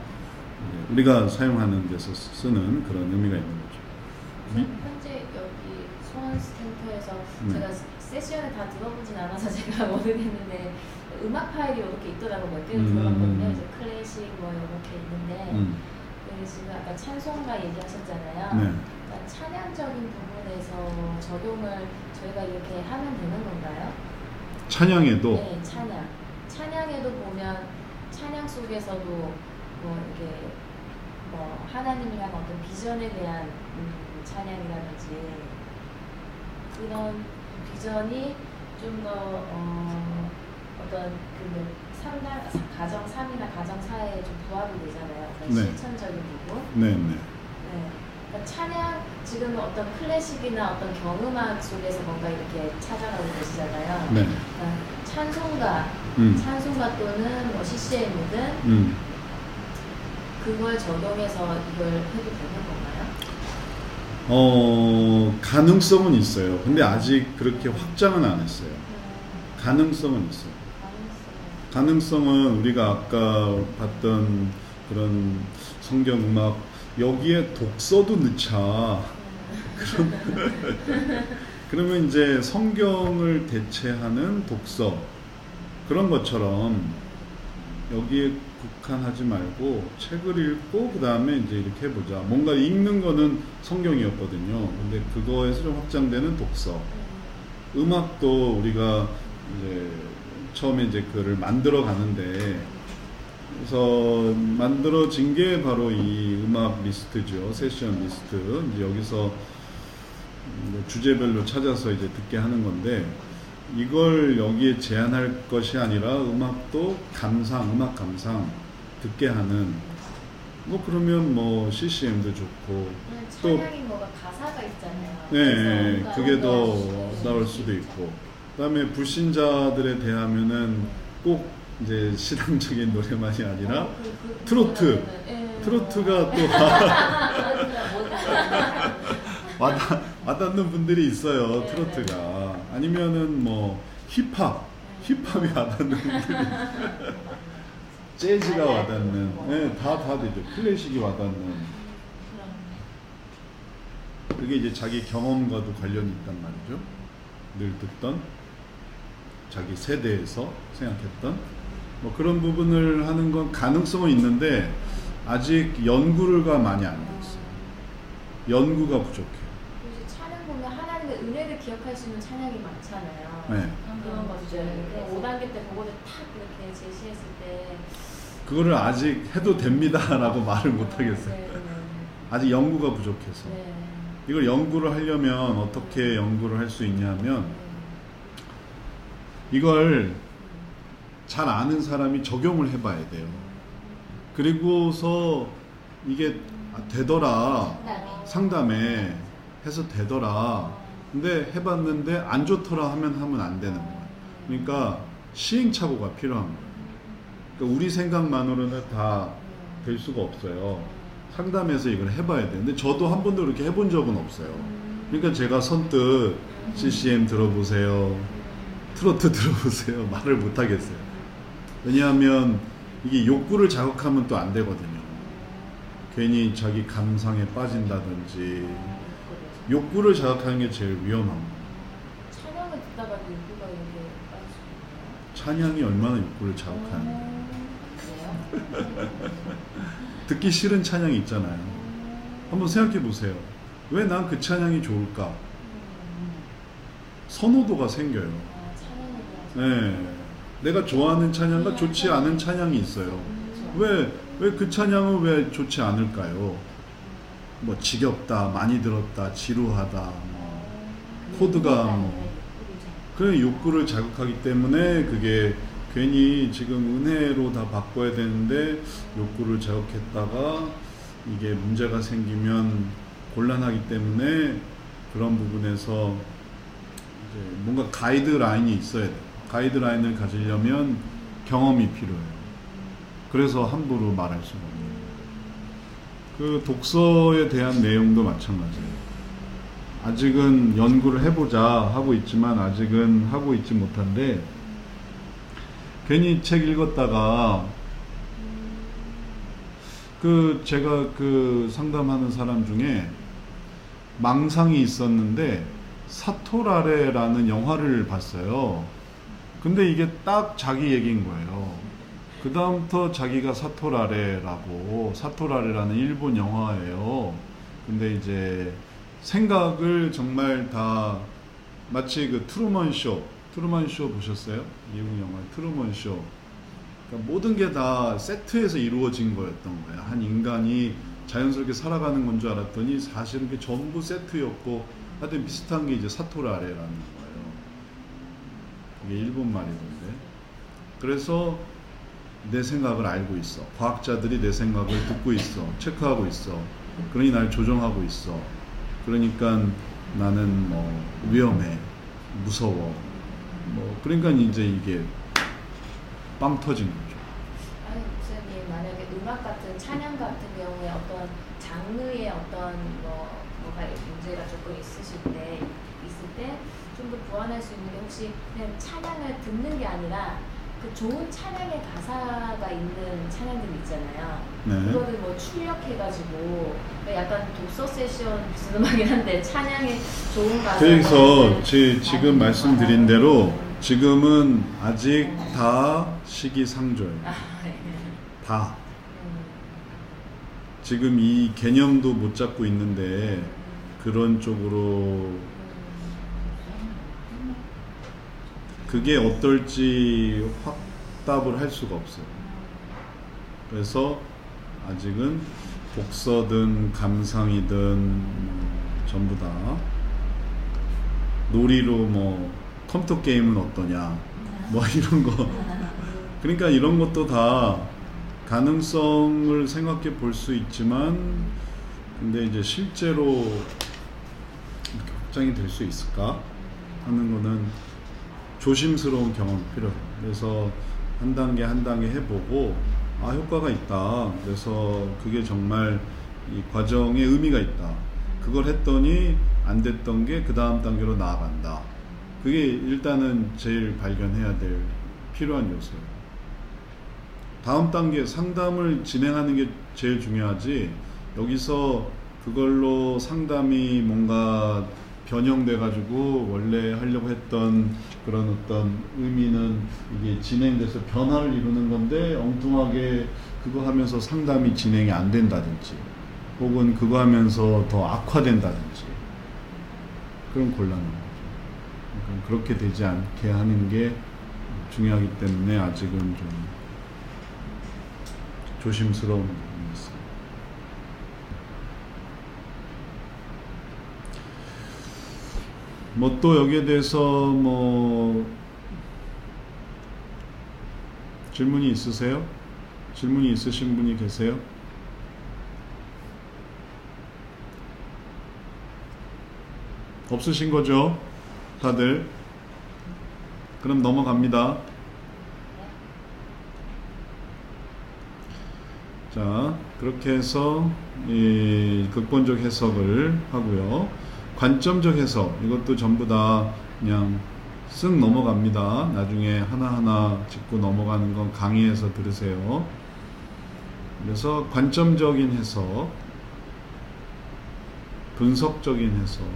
S1: 우리가 사용하는 데서 쓰는 그런 의미가 있는 거죠.
S3: 현재 여기 수원센터에서 제가 세션을 다 들어보진 않아서 제가 모르겠는데 음악 파일이 이렇게 있더라고요. 몇 개를 들어봤거든요. 이제 클래식 뭐 이렇게 있는데 지금 아까 찬송가 얘기하셨잖아요.
S1: 네.
S3: 그러니까 찬양적인 부분에서 적용을 저희가 이렇게 하면 되는 건가요?
S1: 찬양에도?
S3: 네, 찬양에도 보면 찬양 속에서도 뭐 이렇게 뭐 하나님이랑 어떤 비전에 대한 찬양이라든지 그런 비전이 좀 더 어떤 가정 3이나 가정 4에 좀 부합이 되잖아요. 어떤
S1: 네.
S3: 실천적인 부분.
S1: 네.
S3: 네. 그러니까 찬양 지금 어떤 클래식이나 어떤 경음악 속에서 뭔가 이렇게 찾아가고 계시잖아요.
S1: 네.
S3: 그러니까 찬송가 또는 뭐 CCM이든 그걸 적용해서 이걸 해도 되는 건가요?
S1: 가능성은 있어요. 근데 아직 그렇게 확장은 안 했어요. 가능성은 있어요. 가능성은 우리가 아까 봤던 그런 성경 음악 여기에 독서도 넣자. 그러면 이제 성경을 대체하는 독서 그런 것처럼 여기에 국한하지 말고 책을 읽고 그 다음에 이제 이렇게 해보자. 뭔가 읽는 거는 성경이었거든요. 근데 그거에서 좀 확장되는 독서. 음악도 우리가 이제 처음에 이제 그를 만들어 가는데 그래서 만들어진 게 바로 이 음악 리스트죠. 세션 리스트. 이제 여기서 주제별로 찾아서 이제 듣게 하는 건데 이걸 여기에 제한할 것이 아니라 음악도 음악 감상 듣게 하는 뭐 그러면 뭐 CCM도 좋고
S3: 찬양이 뭐가 가사가 있잖아요.
S1: 네, 그게 더 나올 수도 있고 그다음에 불신자들에 대하면은 꼭 이제 신앙적인 노래만이 아니라 트로트가 또 와닿는 분들이 있어요. 트로트가 아니면은 뭐 힙합이 와닿는 분들이 재즈가 와닿는 다 되죠. 클래식이 와닿는 그게 이제 자기 경험과도 관련이 있단 말이죠. 늘 듣던 자기 세대에서 생각했던 뭐 그런 부분을 하는 건 가능성은 있는데 아직 연구가 많이 안 돼 있어요. 연구가 부족해요.
S3: 이제 찬양 보면 하나님의 은혜를 기억할 수 있는 찬양이 많잖아요.
S1: 네.
S3: 그런 것들 5단계 때 그거를 탁 이렇게 제시했을 때
S1: 그거를 아직 해도 됩니다라고 말을 못 하겠어요.
S3: 네.
S1: 아직 연구가 부족해서.
S3: 네.
S1: 이걸 연구를 하려면 어떻게 연구를 할 수 있냐면 이걸 잘 아는 사람이 적용을 해봐야 돼요. 그리고서 이게 되더라, 상담에 해서 되더라, 근데 해봤는데 안 좋더라 하면 안 되는 거예요. 그러니까 시행착오가 필요한 거예요. 그러니까 우리 생각만으로는 다 될 수가 없어요. 상담해서 이걸 해봐야 돼요. 근데 저도 한 번도 그렇게 해본 적은 없어요. 그러니까 제가 선뜻 CCM 들어보세요, 트로트 들어보세요 말을 못 하겠어요. 왜냐하면 이게 욕구를 자극하면 또 안 되거든요. 괜히 자기 감상에 빠진다든지 욕구를 자극하는 게 제일 위험한 거예요.
S3: 찬양을 듣다가 욕구가 이렇게 빠질 수 있나요?
S1: 찬양이 얼마나 욕구를 자극하는지.
S3: 그래요?
S1: 듣기 싫은 찬양이 있잖아요. 한번 생각해 보세요. 왜 난 그 찬양이 좋을까? 선호도가 생겨요.
S3: 찬양에 대해서
S1: 네. 내가 좋아하는 찬양과 좋지 않은 찬양이 있어요. 왜 그 찬양은 왜 좋지 않을까요? 뭐 지겹다, 많이 들었다, 지루하다, 뭐 코드가 뭐 그런 욕구를 자극하기 때문에 그게 괜히 지금 은혜로 다 바꿔야 되는데 욕구를 자극했다가 이게 문제가 생기면 곤란하기 때문에 그런 부분에서 이제 뭔가 가이드라인이 있어야 돼요. 가이드라인을 가지려면 경험이 필요해요. 그래서 함부로 말할 수가 없는 거예요. 그 독서에 대한 내용도 마찬가지예요. 아직은 연구를 해보자 하고 있지만 아직은 하고 있지 못한데 괜히 책 읽었다가 제가 상담하는 사람 중에 망상이 있었는데 사토라레라는 영화를 봤어요. 근데 이게 딱 자기 얘기인 거예요. 그 다음부터 자기가 사토라레라는 일본 영화예요. 근데 이제 생각을 정말 다 마치 트루먼 쇼 보셨어요? 미국 영화 트루먼 쇼. 그러니까 모든 게 다 세트에서 이루어진 거였던 거예요. 한 인간이 자연스럽게 살아가는 건 줄 알았더니 사실은 그게 전부 세트였고 하여튼 비슷한 게 이제 사토라레라는 거예요. 이게 일본 말이던데. 그래서 내 생각을 알고 있어. 과학자들이 내 생각을 듣고 있어. 체크하고 있어. 그러니 날 조정하고 있어. 그러니까 나는 뭐 위험해. 무서워. 그러니까 이제 이게 빵 터진 거죠.
S3: 아니 목사님, 만약에 음악 같은 찬양 같은 경우에 어떤 장르의 어떤 뭐가 문제가 조금 있을 때 좀 더 보완할 수 있는 게 혹시 그냥 찬양을 듣는 게 아니라 그 좋은 찬양의 가사가 있는 찬양들 있잖아요.
S1: 네.
S3: 그거를 뭐 출력해가지고 약간 독서 세션 비슷한 음악이긴 한데 찬양의 좋은 가사.
S1: 그래서 지금 말씀드린 대로 지금은 아직 다 시기상조예요. 다. 지금 이 개념도 못 잡고 있는데 그런 쪽으로 그게 어떨지 확답을 할 수가 없어요. 그래서 아직은 독서든 감상이든 전부 다 놀이로 컴퓨터 게임은 어떠냐 이런 거. 그러니까 이런 것도 다 가능성을 생각해 볼 수 있지만 근데 이제 실제로 이렇게 확장이 될 수 있을까 하는 거는 조심스러운 경험이 필요해요. 그래서 한 단계 한 단계 해보고 효과가 있다. 그래서 그게 정말 이 과정에 의미가 있다. 그걸 했더니 안 됐던 게 그 다음 단계로 나아간다. 그게 일단은 제일 발견해야 될 필요한 요소예요. 다음 단계 상담을 진행하는 게 제일 중요하지 여기서 그걸로 상담이 뭔가 변형돼 가지고 원래 하려고 했던 그런 어떤 의미는 이게 진행돼서 변화를 이루는 건데 엉뚱하게 그거 하면서 상담이 진행이 안 된다든지 혹은 그거 하면서 더 악화된다든지 그런 곤란한 거죠. 그러니까 그렇게 되지 않게 하는 게 중요하기 때문에 아직은 좀 조심스러운 부분이 있어요. 뭐 또 여기에 대해서 뭐 질문이 있으세요? 질문이 있으신 분이 계세요? 없으신 거죠? 다들? 그럼 넘어갑니다. 자, 그렇게 해서 이 극본적 해석을 하고요. 관점적 해석, 이것도 전부 다 그냥 쓱 넘어갑니다. 나중에 하나하나 짚고 넘어가는 건 강의에서 들으세요. 그래서 관점적인 해석, 분석적인 해석,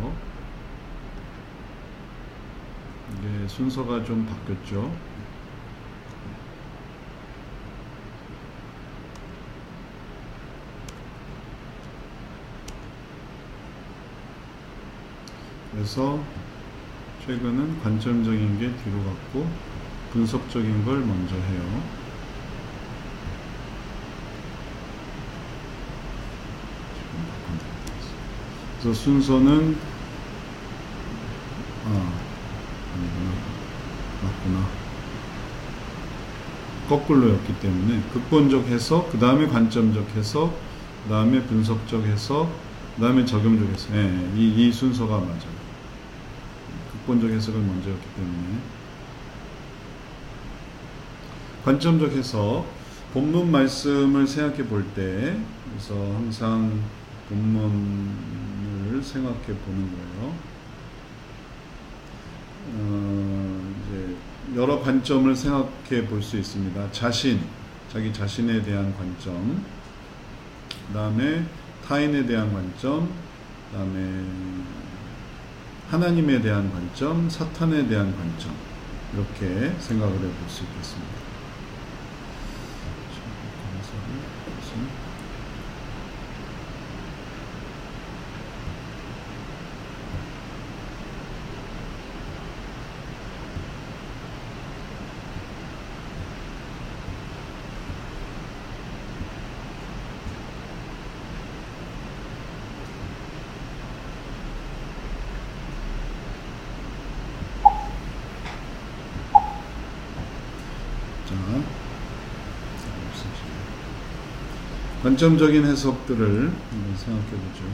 S1: 이게 순서가 좀 바뀌었죠. 그래서 최근은 관점적인 게 뒤로 갔고 분석적인 걸 먼저 해요. 그래서 순서는 아니구나, 맞구나, 거꾸로였기 때문에 극본적 해석, 그 다음에 관점적 해석, 그 다음에 분석적 해석, 그 다음에 적용적 해석. 이 순서가 맞아요. 극본적 해석을 먼저 했기 때문에. 관점적 해석, 본문 말씀을 생각해 볼 때, 그래서 항상 본문을 생각해 보는 거예요. 이제 여러 관점을 생각해 볼 수 있습니다. 자기 자신에 대한 관점, 그 다음에 타인에 대한 관점, 그 다음에 하나님에 대한 관점, 사탄에 대한 관점, 이렇게 생각을 해볼 수 있겠습니다. 관점적인 해석들을 한번 생각해 보죠.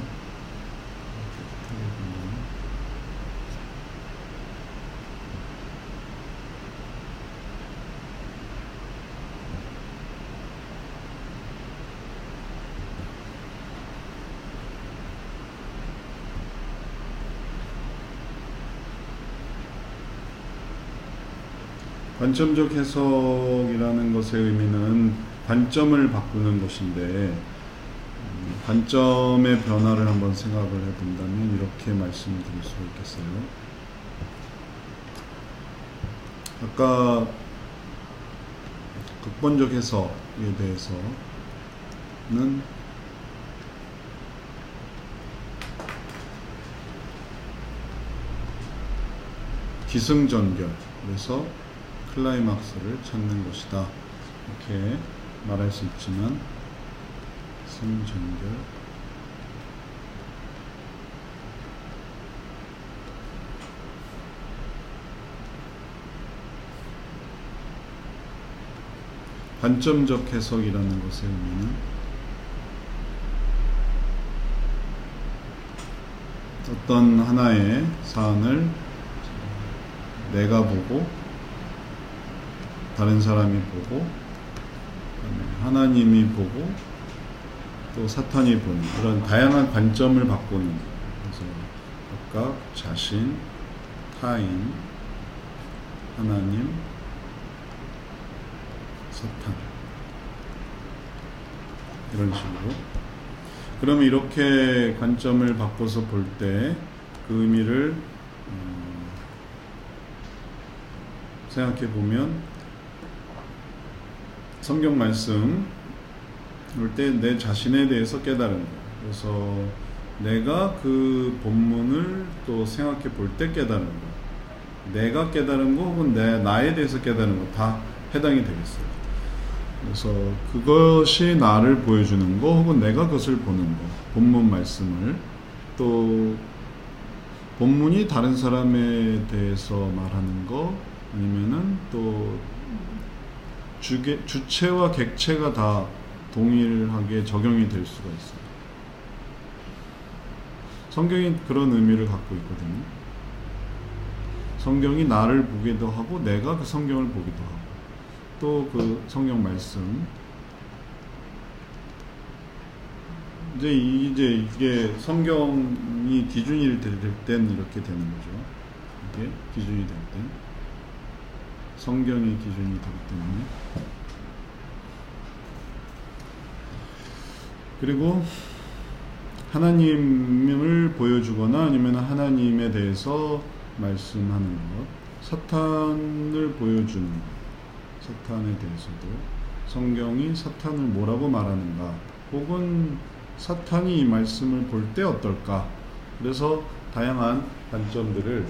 S1: 관점적 해석이라는 것의 의미는 관점을 바꾸는 것인데, 관점의 변화를 한번 생각을 해본다면 이렇게 말씀을 드릴 수 있겠어요. 아까 극본적 해석에 대해서는 기승전결, 그래서 클라이막스를 찾는 것이다, 이렇게 말할 수 있지만, 기승전결, 관점적 해석이라는 것의 의미는 어떤 하나의 사안을 내가 보고, 다른 사람이 보고, 하나님이 보고, 또 사탄이 보는 그런 다양한 관점을 바꾸는, 그래서 각각 자신, 타인, 하나님, 사탄, 이런 식으로 그러면 이렇게 관점을 바꿔서 볼 때 그 의미를 생각해 보면 성경 말씀 볼 때 내 자신에 대해서 깨달은 거. 그래서 내가 그 본문을 또 생각해 볼 때 깨달은 거. 내가 깨달은 거 혹은 나에 대해서 깨달은 거 다 해당이 되겠어요. 그래서 그것이 나를 보여주는 거 혹은 내가 그것을 보는 거. 본문 말씀을 또 본문이 다른 사람에 대해서 말하는 거 아니면은 또 주체와 객체가 다 동일하게 적용이 될 수가 있어요. 성경이 그런 의미를 갖고 있거든요. 성경이 나를 보기도 하고 내가 그 성경을 보기도 하고 또 그 성경 말씀 이제 이게 성경이 기준이 될 땐 이렇게 되는 거죠. 이게 기준이 될 땐 성경이 기준이 되기 때문에 그리고 하나님을 보여주거나 아니면 하나님에 대해서 말씀하는 것, 사탄을 보여주는 것, 사탄에 대해서도 성경이 사탄을 뭐라고 말하는가 혹은 사탄이 이 말씀을 볼 때 어떨까. 그래서 다양한 관점들을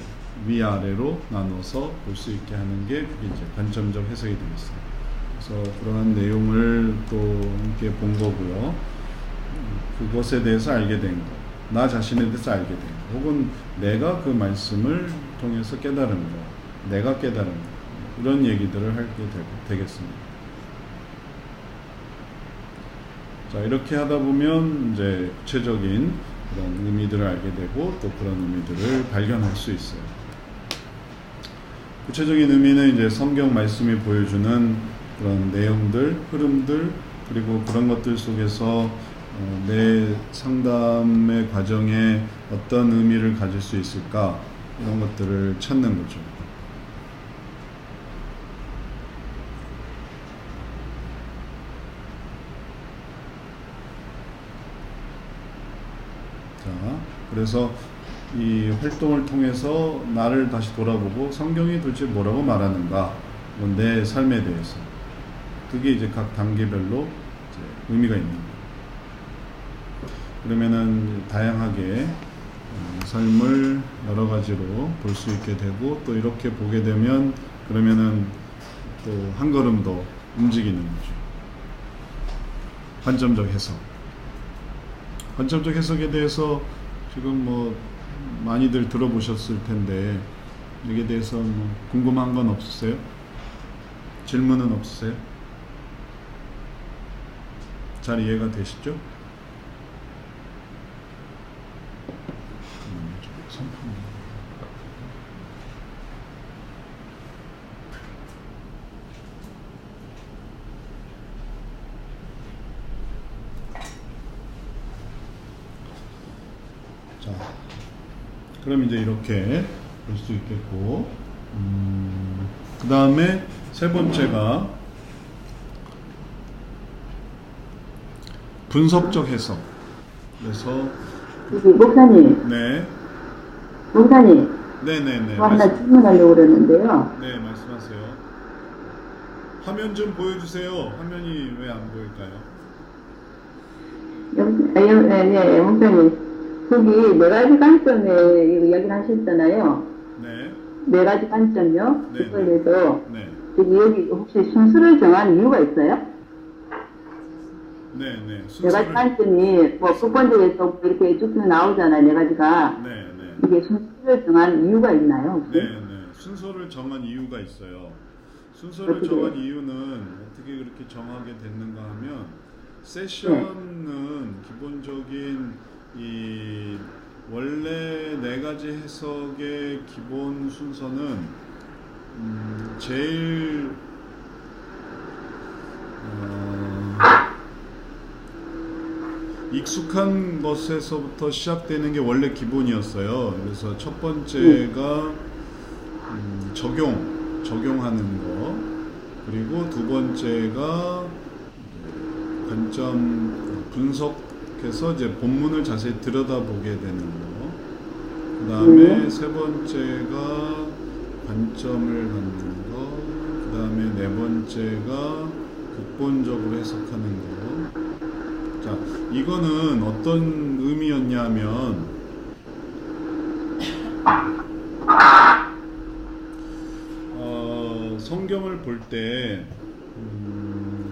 S1: 위아래로 나눠서 볼 수 있게 하는 게 그게 이제 관점적 해석이 되겠어요. 그래서 그러한 내용을 또 함께 본 거고요. 그것에 대해서 알게 된 것, 나 자신에 대해서 알게 된 것, 혹은 내가 그 말씀을 통해서 깨달은 것, 내가 깨달은 것, 이런 얘기들을 하게 되겠습니다. 자, 이렇게 하다 보면 이제 구체적인 그런 의미들을 알게 되고 또 그런 의미들을 발견할 수 있어요. 구체적인 의미는 이제 성경 말씀이 보여주는 그런 내용들, 흐름들, 그리고 그런 것들 속에서 내 상담의 과정에 어떤 의미를 가질 수 있을까, 이런 것들을 찾는 거죠. 자, 그래서 이 활동을 통해서 나를 다시 돌아보고 성경이 도대체 뭐라고 말하는가, 내 삶에 대해서, 그게 이제 각 단계별로 이제 의미가 있는 거예요. 그러면은 다양하게 삶을 여러 가지로 볼 수 있게 되고 또 이렇게 보게 되면 그러면은 또 한 걸음 더 움직이는 거죠. 관점적 해석. 관점적 해석에 대해서 지금 뭐 많이들 들어보셨을 텐데 여기에 대해서 뭐 궁금한 건 없으세요? 질문은 없으세요? 잘 이해가 되시죠? 자, 그럼 이제 이렇게 볼 수 있겠고, 그 다음에 세 번째가 분석적 해석. 그래서
S2: 목사님.
S1: 네.
S2: 목사님.
S1: 네네네.
S2: 하나 질문하려고 그러는데요.
S1: 네, 말씀하세요. 화면 좀 보여주세요. 화면이 왜 안 보일까요?
S2: 네, 목사님. 거기 네 가지 관점에 이야기를 하셨잖아요.
S1: 네.
S2: 네 가지 관점요.
S1: 네.
S2: 그거에 대해서
S1: 네.
S2: 여기 혹시 순서를 정한 이유가 있어요?
S1: 네, 네.
S2: 네 가지 관점이 뭐 극본적에서 이렇게 쭉 나오잖아요. 네 가지가.
S1: 네, 네.
S2: 이게 순서를 정한 이유가 있나요? 혹시?
S1: 네, 네. 순서를 정한 이유가 있어요. 순서를 정한 이유는 어떻게 그렇게 정하게 됐는가 하면 세션은 기본적인 이 원래 네 가지 해석의 기본 순서는 제일 익숙한 것에서부터 시작되는 게 원래 기본이었어요. 그래서 첫 번째가 적용하는 거, 그리고 두 번째가 관점 분석해서 해서 이제 본문을 자세히 들여다보게 되는 거. 그 다음에 세 번째가 관점을 갖는 거. 그 다음에 네 번째가 극본적으로 해석하는 거. 자, 이거는 어떤 의미였냐면 성경을 볼 때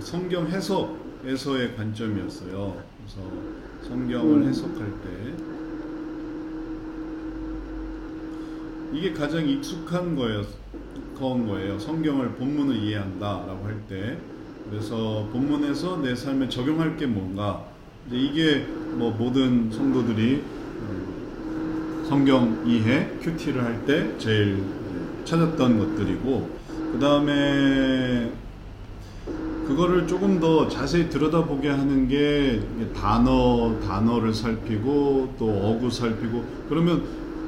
S1: 성경 해석에서의 관점이었어요. 그래서 성경을 해석할 때 이게 가장 익숙한 거예요. 성경을 본문을 이해한다라고 할 때. 그래서 본문에서 내 삶에 적용할 게 뭔가. 이게 뭐 모든 성도들이 성경 이해 큐티를 할 때 제일 찾았던 것들이고, 그 다음에 그거를 조금 더 자세히 들여다보게 하는 게 단어를 살피고 또 어구 살피고, 그러면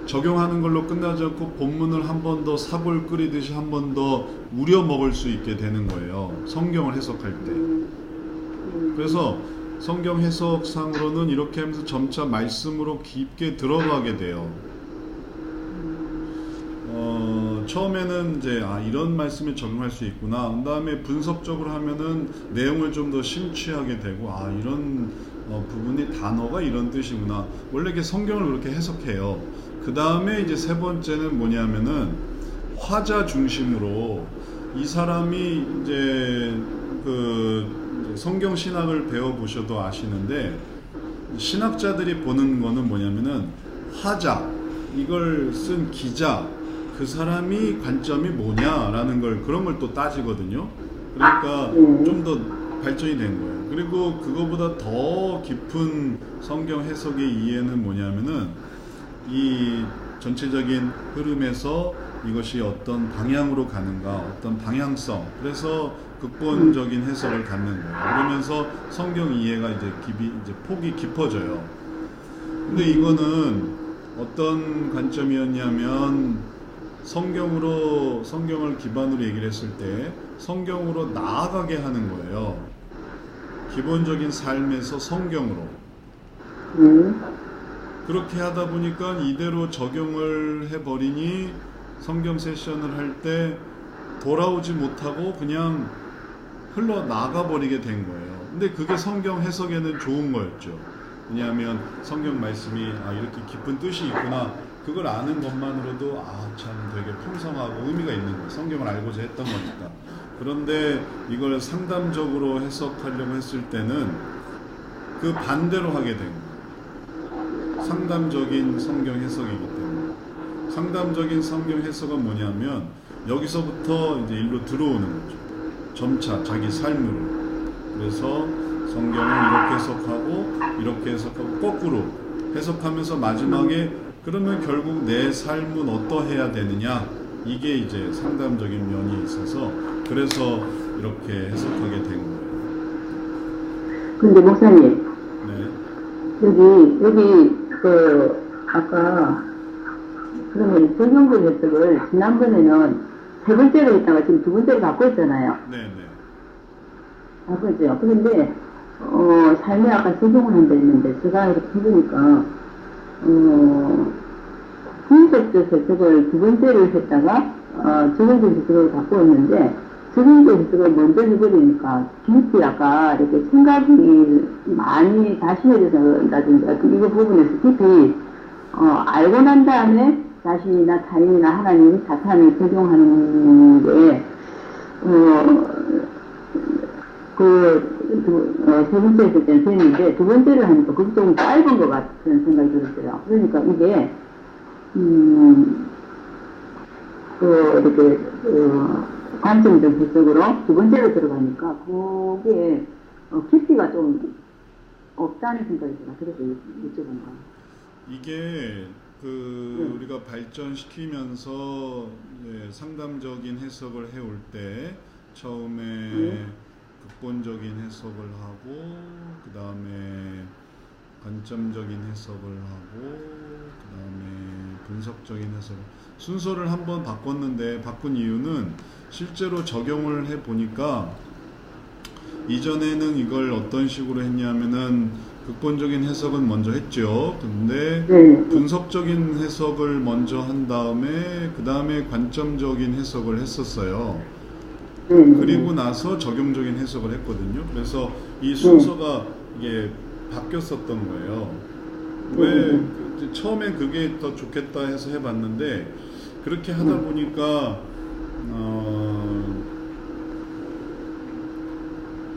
S1: 적용하는 걸로 끝나지 않고 본문을 한 번 더 사골 끓이듯이 한 번 더 우려 먹을 수 있게 되는 거예요. 성경을 해석할 때. 그래서 성경 해석상으로는 이렇게 하면서 점차 말씀으로 깊게 들어가게 돼요. 처음에는 이제 이런 말씀에 적용할 수 있구나. 그 다음에 분석적으로 하면은 내용을 좀 더 심취하게 되고 이런 부분이 단어가 이런 뜻이구나. 원래 이게 성경을 그렇게 해석해요. 그 다음에 이제 세 번째는 뭐냐면은 화자 중심으로 이 사람이 이제 성경 신학을 배워보셔도 아시는데 신학자들이 보는 거는 뭐냐면은 화자, 이걸 쓴 기자, 그 사람이 관점이 뭐냐라는 걸, 그런 걸 또 따지거든요. 그러니까 좀 더 발전이 된 거예요. 그리고 그거보다 더 깊은 성경 해석의 이해는 뭐냐면은 이 전체적인 흐름에서 이것이 어떤 방향으로 가는가, 어떤 방향성, 그래서 극본적인 해석을 갖는 거예요. 그러면서 성경 이해가 이제 폭이 깊어져요. 근데 이거는 어떤 관점이었냐면 성경을 기반으로 얘기를 했을 때 성경으로 나아가게 하는 거예요. 기본적인 삶에서 성경으로. 그렇게 하다 보니까 이대로 적용을 해버리니 성경 세션을 할 때 돌아오지 못하고 그냥 흘러나가 버리게 된 거예요. 근데 그게 성경 해석에는 좋은 거였죠. 왜냐하면 성경 말씀이 이렇게 깊은 뜻이 있구나, 그걸 아는 것만으로도 참 되게 풍성하고 의미가 있는 거예요. 성경을 알고자 했던 거니까. 그런데 이걸 상담적으로 해석하려고 했을 때는 그 반대로 하게 된 거예요. 상담적인 성경 해석이기 때문에. 상담적인 성경 해석은 뭐냐면 여기서부터 이제 일로 들어오는 거죠. 점차 자기 삶으로. 그래서 성경을 이렇게 해석하고 거꾸로 해석하면서 마지막에 그러면 결국 내 삶은 어떠해야 되느냐, 이게 이제 상담적인 면이 있어서 그래서 이렇게 해석하게 된 거예요.
S2: 근데 목사님,
S1: 네.
S2: 여기 아까 그러면 성경적 해석을 지난번에는 세 번째로 했다가 지금 두 번째로 바꿨잖아요.
S1: 네.
S2: 바꿨죠. 그런데 삶에 아까 적용을 한다 했는데 제가 이렇게 해보니까 분석적 해석을 두 번째로 했다가 적용적 해석을 바꾸었는데 적용적 해석을 먼저 해버리니까 깊이 아까 이렇게 생각이 많이 다시해져서라든가 이거 부분에서 깊이 알고 난 다음에 자신이나 타인이나 하나님 사탄을 적용하는 게 세 번째 했을 때는 됐는데 두 번째를 하니까 그게 좀 짧은 것 같은 생각이 들었어요. 그러니까 이게 이렇게 관점적 해석으로 두 번째로 들어가니까 그게 깊이가 좀 없다는 생각이 들어요. 그래서 여쭤본 거예요.
S1: 이게 우리가 발전시키면서 상담적인 해석을 해올 때 처음에 극본적인 해석을 하고 그 다음에 관점적인 해석을 하고 그 다음에 분석적인 해석, 순서를 한번 바꿨는데 바꾼 이유는 실제로 적용을 해보니까 이전에는 이걸 어떤 식으로 했냐면은 극본적인 해석은 먼저 했죠. 근데
S2: 네.
S1: 분석적인 해석을 먼저 한 다음에 그 다음에 관점적인 해석을 했었어요.
S2: 네.
S1: 그리고 나서 적용적인 해석을 했거든요. 그래서 이 순서가 이게 바뀌었었던 거예요. 왜 처음엔 그게 더 좋겠다 해서 해봤는데 그렇게 하다 보니까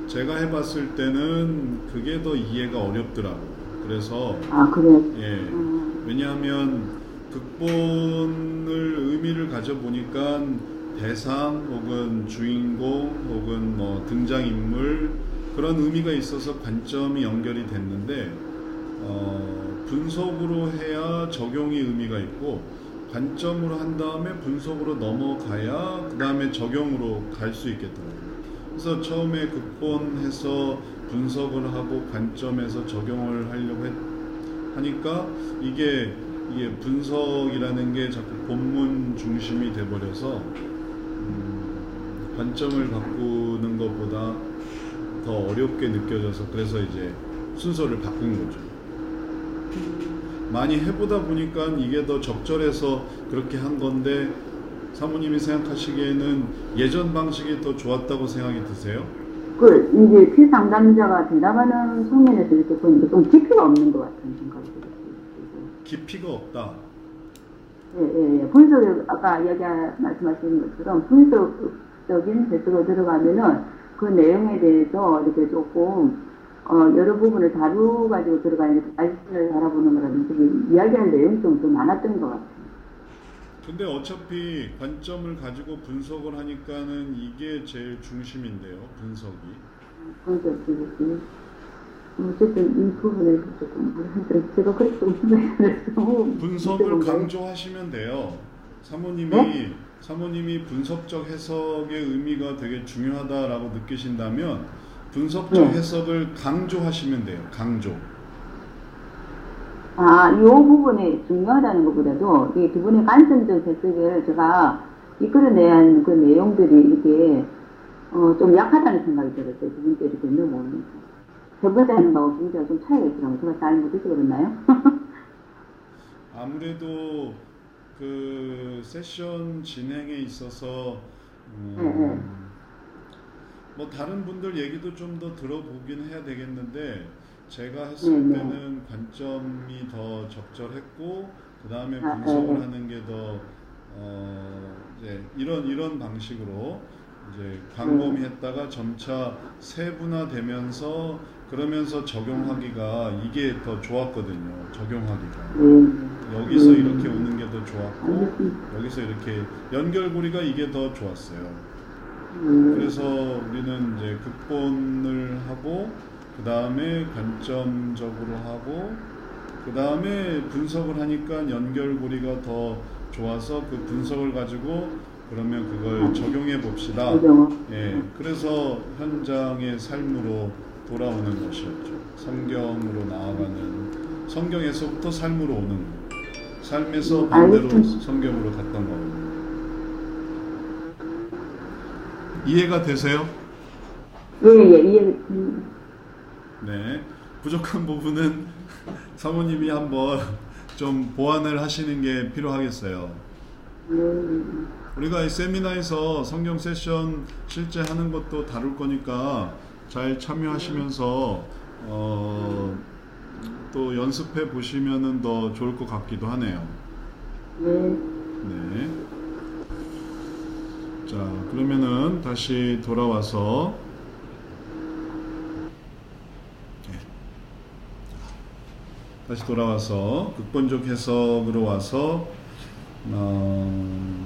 S1: 제가 해봤을 때는 그게 더 이해가 어렵더라고요. 그래서
S2: 그래요?
S1: 예, 왜냐하면 극본을 의미를 가져보니까 대상 혹은 주인공 혹은 뭐 등장인물 그런 의미가 있어서 관점이 연결이 됐는데 분석으로 해야 적용이 의미가 있고 관점으로 한 다음에 분석으로 넘어가야 그 다음에 적용으로 갈 수 있겠더라고요. 그래서 처음에 극본해서 분석을 하고 관점에서 적용을 하려고 하니까 이게 분석이라는 게 자꾸 본문 중심이 돼버려서 관점을 바꾸는 것보다 더 어렵게 느껴져서 그래서 이제 순서를 바꾼 거죠. 많이 해보다 보니까 이게 더 적절해서 그렇게 한 건데 사모님이 생각하시기에는 예전 방식이 더 좋았다고 생각이 드세요?
S2: 이제 피상담자가 대답하는 소면에서 이렇게 보니까 좀 깊이가 없는 것 같은 생각이 들었어요.
S1: 깊이가 없다.
S2: 예. 분석, 아까 말씀하신 것처럼 분석적인 해석으로 들어가면은 그 내용에 대해서 이렇게 조금, 여러 부분을 다루가지고 들어가는 말씀을 바라보는 거라든지 이야기할 내용이 좀 많았던 것 같아요.
S1: 근데 어차피 관점을 가지고 분석을 하니까는 이게 제일 중심인데요, 분석이.
S2: 분석이. 어쨌든 이 부분에서 조금, 제가 그렇게 좀 생각이 들어서.
S1: 분석을 강조하시면 돼요. 사모님이 분석적 해석의 의미가 되게 중요하다라고 느끼신다면 분석적 해석을 강조하시면 돼요. 강조.
S2: 이 부분이 중요하다는 것보다도 이 두 분의 관점적 해석을 제가 이끌어내야 하는 그 내용들이 이렇게 좀 약하다는 생각이 들었어요. 두 번째 이렇게 넘어오면서. 세 번째 하는 거하고 굉장히 좀 차이가 있더라고요. 제가 잘 못해서 그랬나요?
S1: 아무래도 그 세션 진행에 있어서 뭐 다른 분들 얘기도 좀 더 들어보긴 해야 되겠는데 제가 했을 때는 관점이 더 적절했고 그 다음에 분석을 하는 게 더 이제 이런 방식으로 이제 광범위 했다가 점차 세분화되면서 그러면서 적용하기가 이게 더 좋았거든요. 적용하기가 여기서 이렇게 오는 게 더 좋았고 여기서 이렇게 연결고리가 이게 더 좋았어요. 그래서 우리는 이제 극본을 하고 그 다음에 관점적으로 하고 그 다음에 분석을 하니까 연결고리가 더 좋아서 그 분석을 가지고 그러면 그걸 적용해 봅시다. 예, 그래서 현장의 삶으로 돌아오는 것이었죠. 성경으로 나아가는 성경에서부터 삶으로 오는 거. 삶에서 반대로 성경으로 갔던 거. 이해가 되세요?
S2: 예.
S1: 네, 부족한 부분은 사모님이 한번 좀 보완을 하시는 게 필요하겠어요. 우리가 이 세미나에서 성경 세션 실제 하는 것도 다룰 거니까 잘 참여하시면서 또 연습해 보시면은 더 좋을 것 같기도 하네요. 네. 자, 그러면은 다시 돌아와서 극본적 해석으로 와서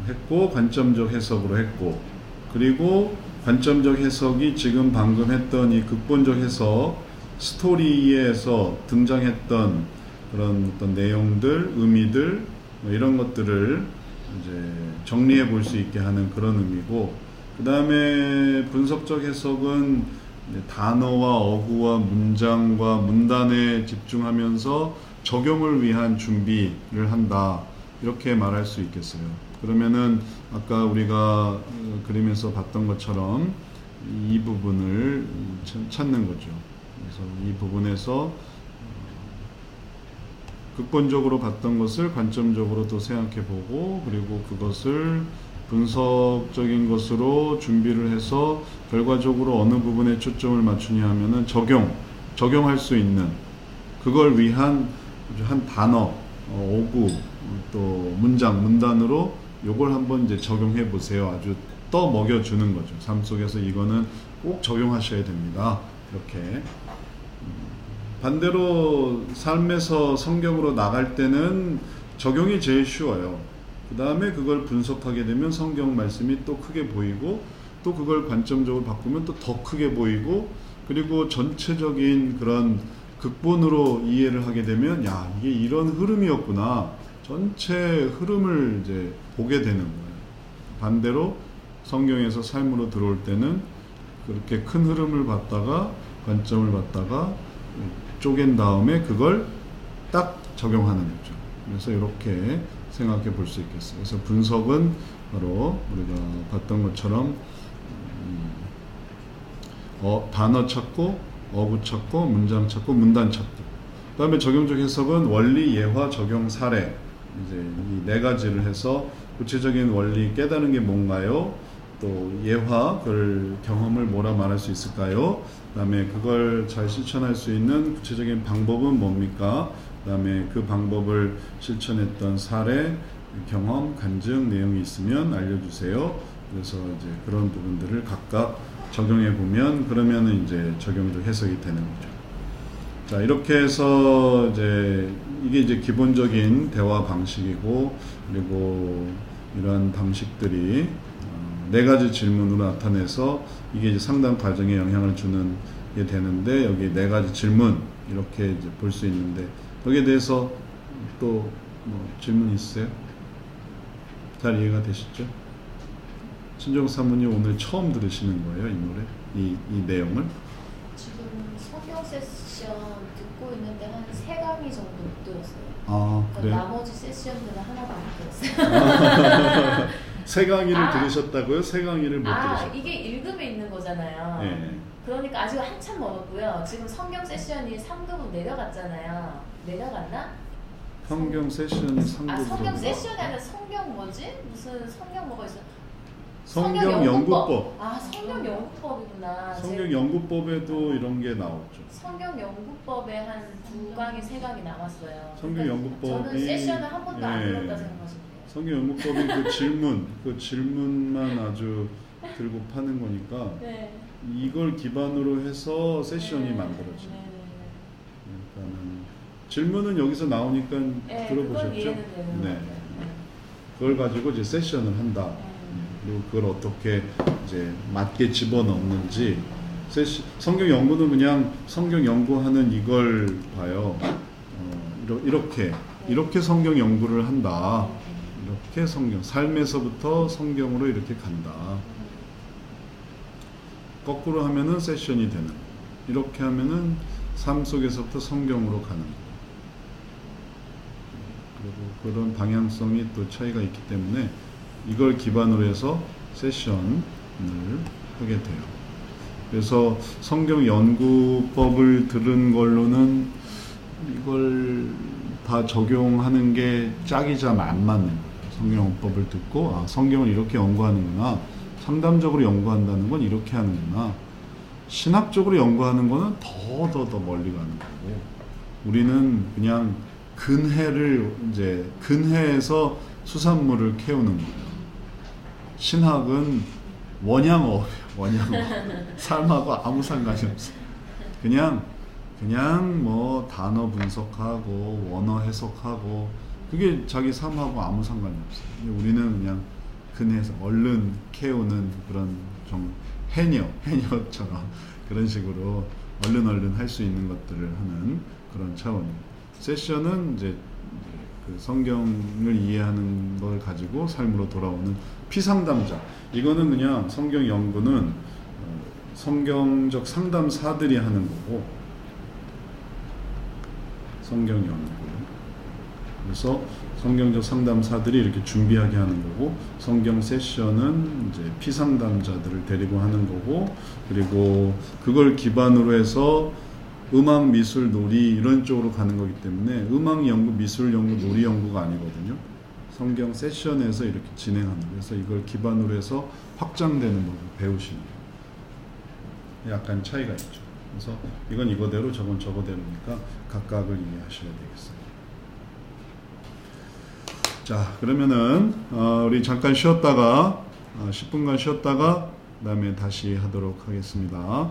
S1: 했고 관점적 해석으로 했고 그리고 관점적 해석이 지금 방금 했던 이 극본적 해석 스토리에서 등장했던 그런 어떤 내용들, 의미들 뭐 이런 것들을 이제 정리해 볼 수 있게 하는 그런 의미고 그 다음에 분석적 해석은 단어와 어구와 문장과 문단에 집중하면서 적용을 위한 준비를 한다 이렇게 말할 수 있겠어요. 그러면은 아까 우리가 그림에서 봤던 것처럼 이 부분을 찾는 거죠. 그래서 이 부분에서 극본적으로 봤던 것을 관점적으로 또 생각해보고 그리고 그것을 분석적인 것으로 준비를 해서 결과적으로 어느 부분에 초점을 맞추냐 하면은 적용할 수 있는 그걸 위한 한 단어, 어구, 또 문단으로 요걸 한번 이제 적용해 보세요. 아주 떠 먹여주는 거죠. 삶 속에서 이거는 꼭 적용하셔야 됩니다. 이렇게. 반대로 삶에서 성경으로 나갈 때는 적용이 제일 쉬워요. 그 다음에 그걸 분석하게 되면 성경 말씀이 또 크게 보이고 또 그걸 관점적으로 바꾸면 또 더 크게 보이고 그리고 전체적인 그런 극본으로 이해를 하게 되면 야 이게 이런 흐름이었구나 전체 흐름을 이제 보게 되는 거예요. 반대로 성경에서 삶으로 들어올 때는 그렇게 큰 흐름을 봤다가 관점을 봤다가 쪼갠 다음에 그걸 딱 적용하는 거죠. 그래서 이렇게 생각해 볼 수 있겠어요. 그래서 분석은 바로 우리가 봤던 것처럼 단어 찾고 어구 찾고 문장 찾고 문단 찾고 그 다음에 적용적 해석은 원리, 예화, 적용, 사례 이제 이 네 가지를 해서 구체적인 원리 깨달은 게 뭔가요? 또 예화, 그 경험을 뭐라 말할 수 있을까요? 그 다음에 그걸 잘 실천할 수 있는 구체적인 방법은 뭡니까? 그 다음에 그 방법을 실천했던 사례, 경험, 간증 내용이 있으면 알려주세요. 그래서 이제 그런 부분들을 각각 적용해 보면 그러면은 이제 적용적 해석이 되는 거죠. 자, 이렇게 해서 이게 이제 기본적인 대화 방식이고 그리고 이러한 방식들이 네 가지 질문으로 나타내서 이게 이제 상담 과정에 영향을 주는 게 되는데 여기 네 가지 질문 이렇게 이제 볼 수 있는데 여기에 대해서 또 뭐 질문 있으세요? 잘 이해가 되시죠? 신종 사모님 오늘 처음 들으시는 거예요, 이 노래? 이 내용을?
S3: 지금 성경 세션 듣고 있는데 한 3강의 정도 못 들었어요.
S1: 아, 그래요?
S3: 나머지 세션들은 하나도 못 들었어요.
S1: 세 강의를 들으셨다고요? 세 강의를 못 들으셨다고요?
S3: 이게 1급에 있는 거잖아요.
S1: 네.
S3: 그러니까 아직 한참 멀었고요. 지금 성경 세션이 3급으로 내려갔잖아요. 내려갔나?
S1: 성경 세션이 3급으로
S3: 성경 세션이 아니라 성경 뭐지? 무슨 성경 뭐가 있어?
S1: 성경 연구법.
S3: 성경 연구법이구나.
S1: 성경 연구법에도 이런 게 나왔죠.
S3: 성경 연구법에 한 2강이 3강이 남았어요.
S1: 성경 연구법이
S3: 저는 세션을 한 번도 안 들었다 생각하시면 돼요.
S1: 성경 연구법이 그 질문만 아주 들고 파는 거니까
S3: 네.
S1: 이걸 기반으로 해서 세션이 만들어져요. 그러니까는 질문은 여기서 나오니까 들어보셨죠? 네. 그걸 가지고 이제 세션을 한다. 그리고 그걸 어떻게 이제 맞게 집어넣는지 성경 연구는 그냥 성경 연구하는 이걸 봐요. 이렇게 성경 연구를 한다. 이렇게 삶에서부터 성경으로 이렇게 간다. 거꾸로 하면은 세션이 되는 거예요. 이렇게 하면은 삶 속에서부터 성경으로 가는 거예요. 그리고 그런 방향성이 또 차이가 있기 때문에 이걸 기반으로 해서 세션을 하게 돼요. 그래서 성경 연구법을 들은 걸로는 이걸 다 적용하는 게 짝이 잘 안 맞는 거예요. 성경 연구법을 듣고 성경을 이렇게 연구하는구나. 상담적으로 연구한다는 건 이렇게 하는구나. 신학적으로 연구하는 거는 더 멀리 가는 거고 우리는 그냥 근해에서 수산물을 캐우는 거예요. 신학은 원양어예요. 삶하고 아무 상관이 없어요. 그냥 뭐 단어 분석하고 원어 해석하고 그게 자기 삶하고 아무 상관이 없어요. 우리는 그냥 근해에서 얼른 캐우는 그런 좀 해녀처럼 그런 식으로 얼른 할 수 있는 것들을 하는 그런 차원이에요. 세션은 이제 그 성경을 이해하는 걸 가지고 삶으로 돌아오는 피상담자. 이거는 그냥 성경 연구는 성경적 상담사들이 하는 거고 성경 연구. 그래서 성경적 상담사들이 이렇게 준비하게 하는 거고 성경 세션은 이제 피상담자들을 데리고 하는 거고 그리고 그걸 기반으로 해서 음악, 미술, 놀이 이런 쪽으로 가는 거기 때문에 음악 연구, 미술 연구, 놀이 연구가 아니거든요. 성경 세션에서 이렇게 진행하는 거예요. 그래서 이걸 기반으로 해서 확장되는 법을 배우시는 거예요. 약간 차이가 있죠. 그래서 이건 이거대로 저건 저거대로니까 각각을 이해하셔야 되겠어요. 자, 그러면은 우리 잠깐 쉬었다가 10분간 쉬었다가 그 다음에 다시 하도록 하겠습니다.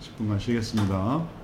S1: 10분간 쉬겠습니다.